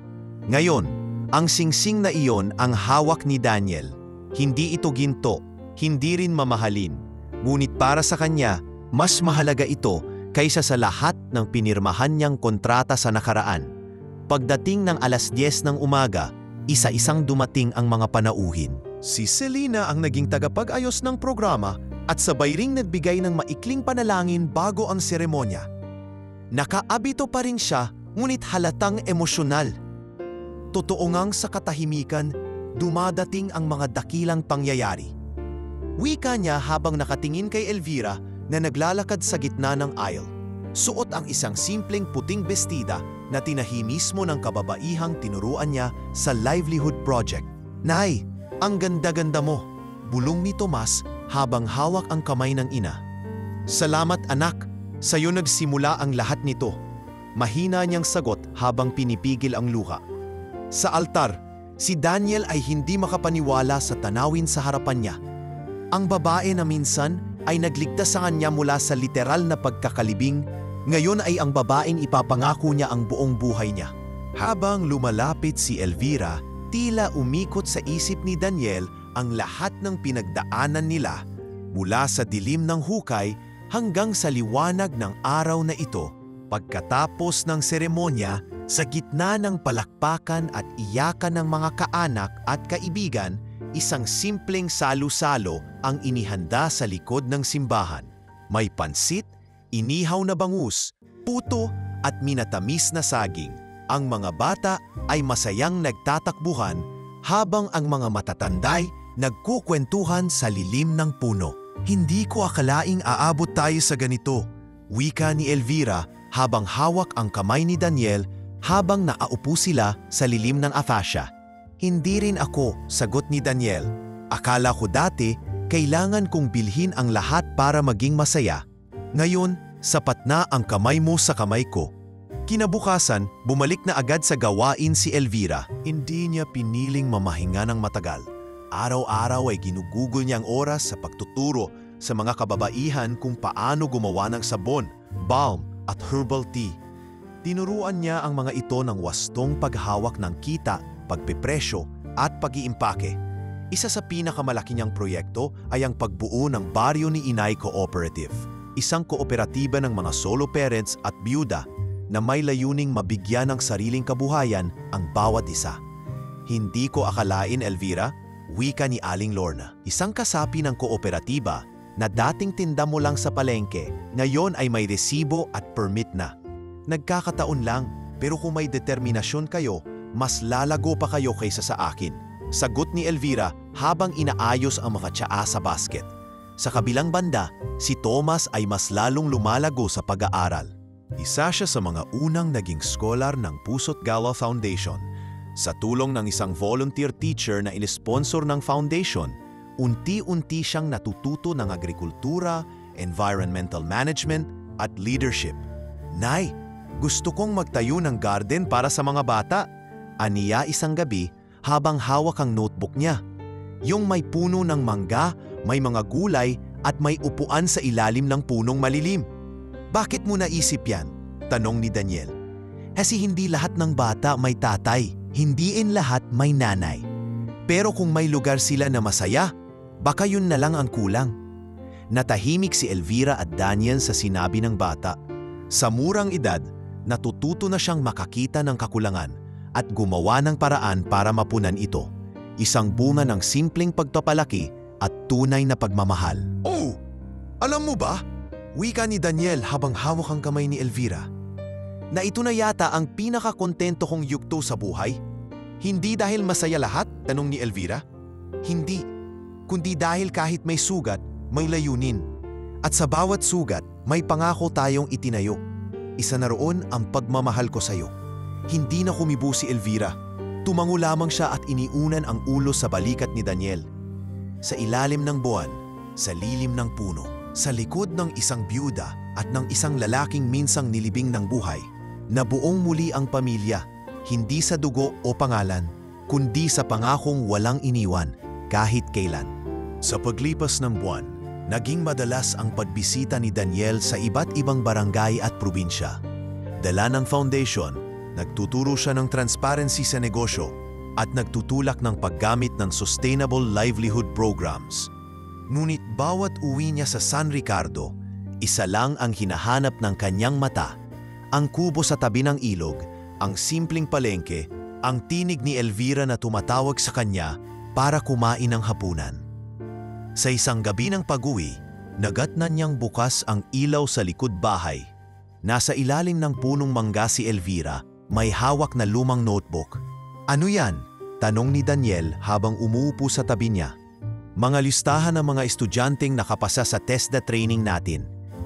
Ngayon, ang singsing na iyon ang hawak ni Daniel. Hindi ito ginto, hindi rin mamahalin. Ngunit para sa kanya, mas mahalaga ito kaysa sa lahat ng pinirmahan niyang kontrata sa nakaraan. Pagdating ng 10:00 ng umaga, isa-isang dumating ang mga panauhin. Si Selena ang naging tagapag-ayos ng programa at sabay ring nagbigay ng maikling panalangin bago ang seremonya. Nakaabito pa rin siya, ngunit halatang emosyonal. Totoo ngang sa katahimikan, dumadating ang mga dakilang pangyayari. Wika niya habang nakatingin kay Elvira na naglalakad sa gitna ng aisle. Suot ang isang simpleng puting bestida na tinahi mismo ng kababaihang tinuruan niya sa livelihood project. "Nay, ang ganda-ganda mo," bulong ni Tomas habang hawak ang kamay ng ina. "Salamat anak, sa'yo nagsimula ang lahat nito." Mahina niyang sagot habang pinipigil ang luha. Sa altar, si Daniel ay hindi makapaniwala sa tanawin sa harapan niya. Ang babae na minsan ay nagligtas sa kanya mula sa literal na pagkakalibing, ngayon ay ang babaeng ipapangako niya ang buong buhay niya. Habang lumalapit si Elvira, tila umikot sa isip ni Daniel ang lahat ng pinagdaanan nila mula sa dilim ng hukay hanggang sa liwanag ng araw na ito. Pagkatapos ng seremonya, sa gitna ng palakpakan at iyakan ng mga kaanak at kaibigan, isang simpleng salo-salo ang inihanda sa likod ng simbahan. May pansit, inihaw na bangus, puto at minatamis na saging. Ang mga bata ay masayang nagtatakbuhan habang ang mga matatanday nagkukwentuhan sa lilim ng puno. "Hindi ko akalaing aabot tayo sa ganito," wika ni Elvira habang hawak ang kamay ni Daniel habang naaupo sila sa lilim ng acacia. "Hindi rin ako," sagot ni Daniel. "Akala ko dati kailangan kong bilhin ang lahat para maging masaya. Ngayon, sapat na ang kamay mo sa kamay ko." Kinabukasan, bumalik na agad sa gawain si Elvira. Hindi niya piniling mamahinga ng matagal. Araw-araw ay ginugugol niya ang oras sa pagtuturo sa mga kababaihan kung paano gumawa ng sabon, balm at herbal tea. Tinuruan niya ang mga ito ng wastong paghawak ng kita, pagpipresyo at pag-iimpake. Isa sa pinakamalaki niyang proyekto ay ang pagbuo ng Baryo ni Inay Cooperative, isang kooperatiba ng mga solo parents at byuda na may layuning mabigyan ng sariling kabuhayan ang bawat isa. "Hindi ko akalain, Elvira," wika ni Aling Lorna, isang kasapi ng kooperatiba, na dating tinda mo lang sa palengke, ngayon ay may resibo at permit na. Nagkakataon lang, pero kung may determinasyon kayo, mas lalago pa kayo kaysa sa akin. Sagot ni Elvira habang inaayos ang mga tsaa sa basket. Sa kabilang banda, si Thomas ay mas lalong lumalago sa pag-aaral. Isa siya sa mga unang naging scholar ng Puso't Gala Foundation. Sa tulong ng isang volunteer teacher na inisponsor ng foundation, unti-unti siyang natututo ng agrikultura, environmental management at leadership. Nay, gusto kong magtayo ng garden para sa mga bata. Aniya isang gabi habang hawak ang notebook niya. Yung may puno ng mangga, may mga gulay at may upuan sa ilalim ng punong malilim. Bakit mo naisip yan? Tanong ni Daniel. Kasi hindi lahat ng bata may tatay, hindi lahat may nanay. Pero kung may lugar sila na masaya, baka yun na lang ang kulang. Natahimik si Elvira at Daniel sa sinabi ng bata. Sa murang edad, natututo na siyang makakita ng kakulangan at gumawa ng paraan para mapunan ito. Isang bunga ng simpleng pagpapalaki at tunay na pagmamahal. Oh! Alam mo ba? Wika ni Daniel habang hawak ang kamay ni Elvira. Na ito na yata ang pinakakontento kong yugto sa buhay? Hindi dahil masaya lahat? Tanong ni Elvira. Hindi. Kundi dahil kahit may sugat, may layunin. At sa bawat sugat, may pangako tayong itinayo. Isa na roon ang pagmamahal ko sa iyo. Hindi na kumibo si Elvira. Tumango lamang siya at iniunan ang ulo sa balikat ni Daniel. Sa ilalim ng buwan, sa lilim ng puno, sa likod ng isang byuda at ng isang lalaking minsang nilibing ng buhay, nabuong muli ang pamilya, hindi sa dugo o pangalan, kundi sa pangakong walang iniwan kahit kailan. Sa paglipas ng buwan, naging madalas ang pagbisita ni Daniel sa iba't ibang barangay at probinsya. Dala ng foundation, nagtuturo siya ng transparency sa negosyo at nagtutulak ng paggamit ng sustainable livelihood programs. Ngunit bawat uwi niya sa San Ricardo, isa lang ang hinahanap ng kanyang mata, ang kubo sa tabi ng ilog, ang simpleng palengke, ang tinig ni Elvira na tumatawag sa kanya para kumain ng hapunan. Sa isang gabi ng pag-uwi, nagatnan niyang bukas ang ilaw sa likod bahay. Nasa ilalim ng punong mangga si Elvira, may hawak na lumang notebook. Ano yan? Tanong ni Daniel habang umuupo sa tabi niya. Mga listahan ng mga estudyanteng nakapasa sa TESDA training natin.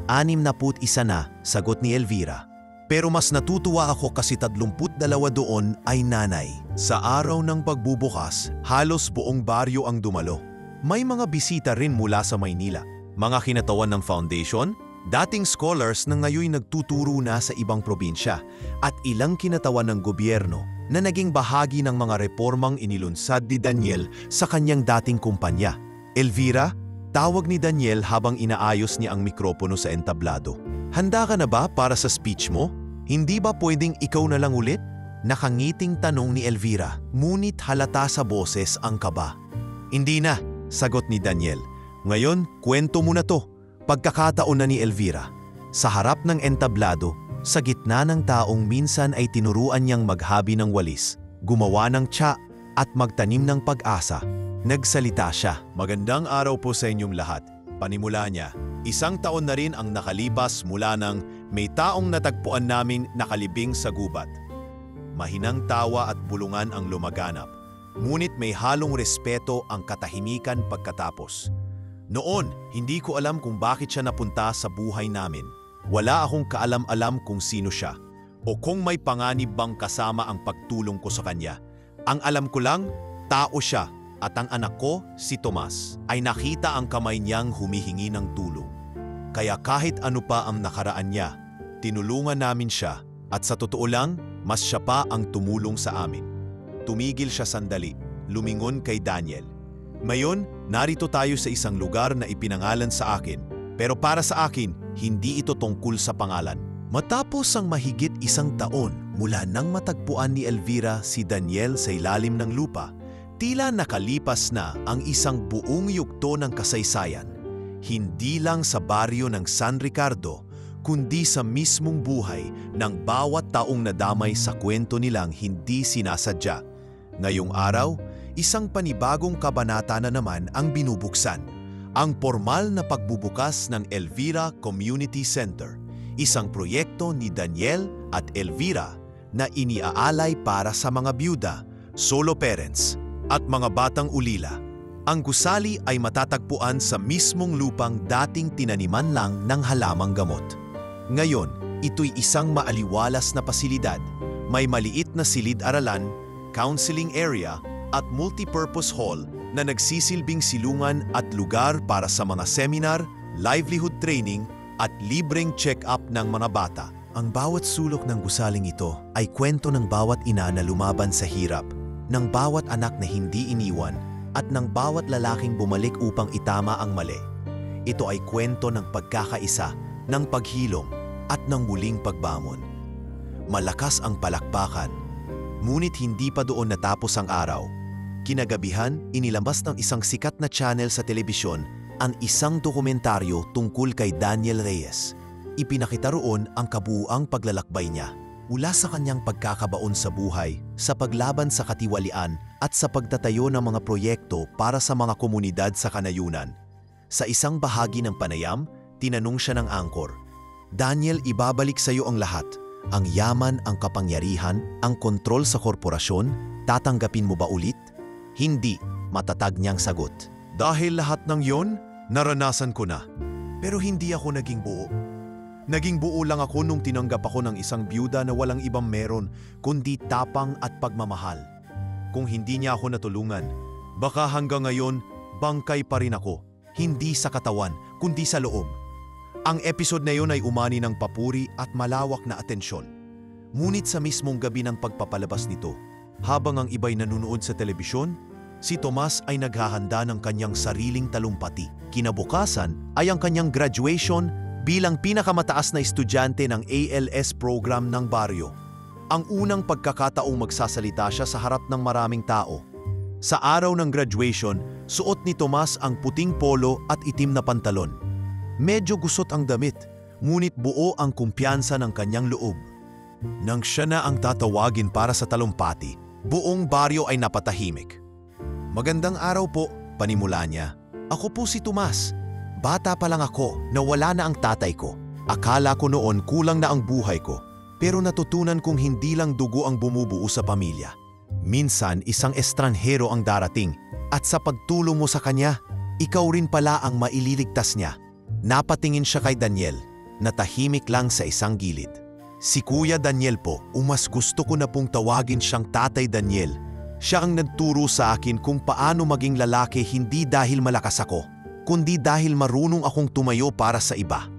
61 na, sagot ni Elvira. Pero mas natutuwa ako kasi 32 doon ay nanay. Sa araw ng pagbubukas, halos buong baryo ang dumalo. May mga bisita rin mula sa Maynila. Mga kinatawan ng foundation, dating scholars na ngayon nagtuturo na sa ibang probinsya, at ilang kinatawan ng gobyerno na naging bahagi ng mga reformang inilunsad ni Daniel sa kanyang dating kumpanya. Elvira, tawag ni Daniel habang inaayos niya ang mikropono sa entablado. Handa ka na ba para sa speech mo? Hindi ba pwedeng ikaw na lang ulit? Nakangiting tanong ni Elvira, ngunit halata sa boses ang kaba. Hindi na, sagot ni Daniel. Ngayon, kwento mo na to. Pagkakataon na ni Elvira. Sa harap ng entablado, sa gitna ng taong minsan ay tinuruan niyang maghabi ng walis, gumawa ng tsa at magtanim ng pag-asa. Nagsalita siya. Magandang araw po sa inyong lahat. Panimula niya, 1 taon na rin ang nakalipas mula nang may taong natagpuan namin nakalibing sa gubat. Mahinang tawa at bulungan ang lumaganap, ngunit may halong respeto ang katahimikan pagkatapos. Noon, hindi ko alam kung bakit siya napunta sa buhay namin. Wala akong kaalam-alam kung sino siya o kung may panganib bang kasama ang pagtulong ko sa kanya. Ang alam ko lang, tao siya at ang anak ko, si Tomas, ay nakita ang kamay niyang humihingi ng tulong. Kaya kahit ano pa ang nakaraan niya, tinulungan namin siya at sa totoo lang, mas siya pa ang tumulong sa amin. Tumigil siya sandali, lumingon kay Daniel. Ngayon, narito tayo sa isang lugar na ipinangalan sa akin, pero para sa akin, hindi ito tungkol sa pangalan. Matapos ang mahigit 1 taon mula nang matagpuan ni Elvira si Daniel sa ilalim ng lupa, tila nakalipas na ang isang buong yugto ng kasaysayan. Hindi lang sa baryo ng San Ricardo, kundi sa mismong buhay ng bawat taong nadamay sa kwento nilang hindi sinasadya. Ngayong araw, isang panibagong kabanata na naman ang binubuksan. Ang formal na pagbubukas ng Elvira Community Center, isang proyekto ni Daniel at Elvira na iniaalay para sa mga byuda, solo parents, at mga batang ulila. Ang gusali ay matatagpuan sa mismong lupang dating tinaniman lang ng halamang gamot. Ngayon, ito'y isang maaliwalas na pasilidad. May maliit na silid-aralan, counseling area, at multipurpose hall na nagsisilbing silungan at lugar para sa mga seminar, livelihood training, at libreng check-up ng mga bata. Ang bawat sulok ng gusaling ito ay kwento ng bawat ina na lumaban sa hirap, ng bawat anak na hindi iniwan, at ng bawat lalaking bumalik upang itama ang mali. Ito ay kwento ng pagkakaisa, ng paghilom, at ng muling pagbangon. Malakas ang palakpakan, ngunit hindi pa doon natapos ang araw. Kinagabihan, inilabas ng isang sikat na channel sa telebisyon ang isang dokumentaryo tungkol kay Daniel Reyes. Ipinakita roon ang kabuuang paglalakbay niya, mula sa kanyang pagkakabaon sa buhay, sa paglaban sa katiwalian at sa pagtatayo ng mga proyekto para sa mga komunidad sa kanayunan. Sa isang bahagi ng panayam, tinanong siya ng angkor, "Daniel, ibabalik sa iyo ang lahat. Ang yaman, ang kapangyarihan, ang kontrol sa korporasyon, tatanggapin mo ba ulit?" "Hindi," matatag niyang sagot. "Dahil lahat ng yon, naranasan ko na. Pero hindi ako naging buo. Naging buo lang ako nung tinanggap ako ng isang byuda na walang ibang meron, kundi tapang at pagmamahal. Kung hindi niya ako natulungan, baka hanggang ngayon, bangkay pa rin ako. Hindi sa katawan, kundi sa loob." Ang episode na yon ay umani ng papuri at malawak na atensyon. Ngunit sa mismong gabi ng pagpapalabas nito, habang ang iba'y nanonood sa telebisyon, si Tomas ay naghahanda ng kanyang sariling talumpati. Kinabukasan ay ang kanyang graduation bilang pinakamataas na estudyante ng ALS program ng baryo. Ang unang pagkakataong magsasalita siya sa harap ng maraming tao. Sa araw ng graduation, suot ni Tomas ang puting polo at itim na pantalon. Medyo gusot ang damit, ngunit buo ang kumpiyansa ng kanyang loob. Nang siya na ang tatawagin para sa talumpati, buong baryo ay napatahimik. "Magandang araw po," panimula niya. "Ako po si Tomas. Bata pa lang ako, nawala na ang tatay ko. Akala ko noon kulang na ang buhay ko, pero natutunan kong hindi lang dugo ang bumubuo sa pamilya. Minsan isang estranhero ang darating, at sa pagtulong mo sa kanya, ikaw rin pala ang maililigtas niya." Napatingin siya kay Daniel, na tahimik lang sa isang gilid. "Si Kuya Daniel po, mas gusto ko na pong tawagin siyang Tatay Daniel. Siya ang nagturo sa akin kung paano maging lalaki, hindi dahil malakas ako, kundi dahil marunong akong tumayo para sa iba."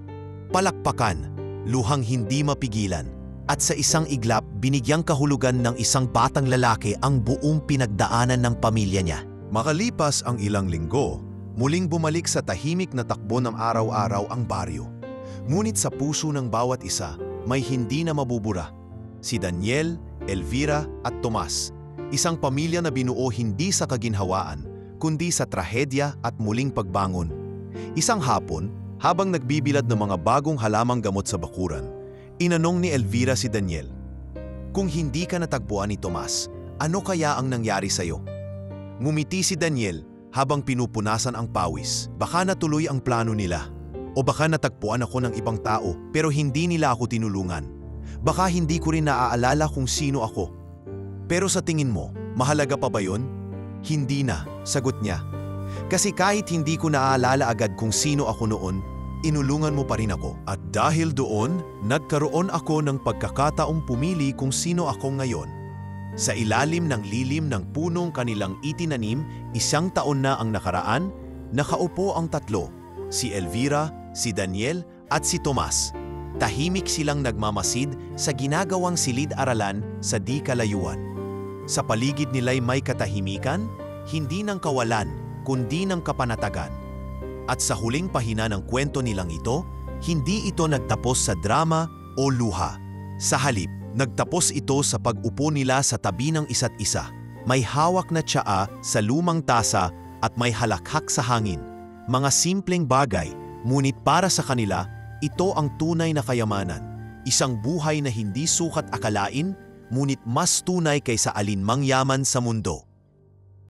Palakpakan, luhang hindi mapigilan, at sa isang iglap binigyang kahulugan ng isang batang lalaki ang buong pinagdaanan ng pamilya niya. Makalipas ang ilang linggo, muling bumalik sa tahimik na takbo ng araw-araw ang baryo. Ngunit sa puso ng bawat isa, may hindi na mabubura. Si Daniel, Elvira at Tomas, isang pamilya na binuo hindi sa kaginhawaan, kundi sa trahedya at muling pagbangon. Isang hapon, habang nagbibilad ng mga bagong halamang gamot sa bakuran, inanong ni Elvira si Daniel, "Kung hindi ka natagpuan ni Tomas, ano kaya ang nangyari sa'yo?" Ngumiti si Daniel habang pinupunasan ang pawis. "Baka natuloy ang plano nila. O baka natagpuan ako ng ibang tao pero hindi nila ako tinulungan. Baka hindi ko rin naaalala kung sino ako." "Pero sa tingin mo, mahalaga pa ba yun?" "Hindi na," sagot niya. "Kasi kahit hindi ko naaalala agad kung sino ako noon, inulungan mo pa rin ako. At dahil doon, nagkaroon ako ng pagkakataong pumili kung sino ako ngayon." Sa ilalim ng lilim ng punong kanilang itinanim, 1 taon na ang nakaraan, nakaupo ang tatlo, si Elvira, si Daniel at si Tomas. Tahimik silang nagmamasid sa ginagawang silid-aralan sa di kalayuan. Sa paligid nila'y may katahimikan, hindi ng kawalan, kundi ng kapanatagan. At sa huling pahina ng kwento nilang ito, hindi ito nagtapos sa drama o luha. Sa halip, nagtapos ito sa pag-upo nila sa tabi ng isa't isa. May hawak na tsaa sa lumang tasa at may halakhak sa hangin. Mga simpleng bagay, ngunit para sa kanila, ito ang tunay na kayamanan. Isang buhay na hindi sukat akalain, ngunit mas tunay kaysa alinmang yaman sa mundo.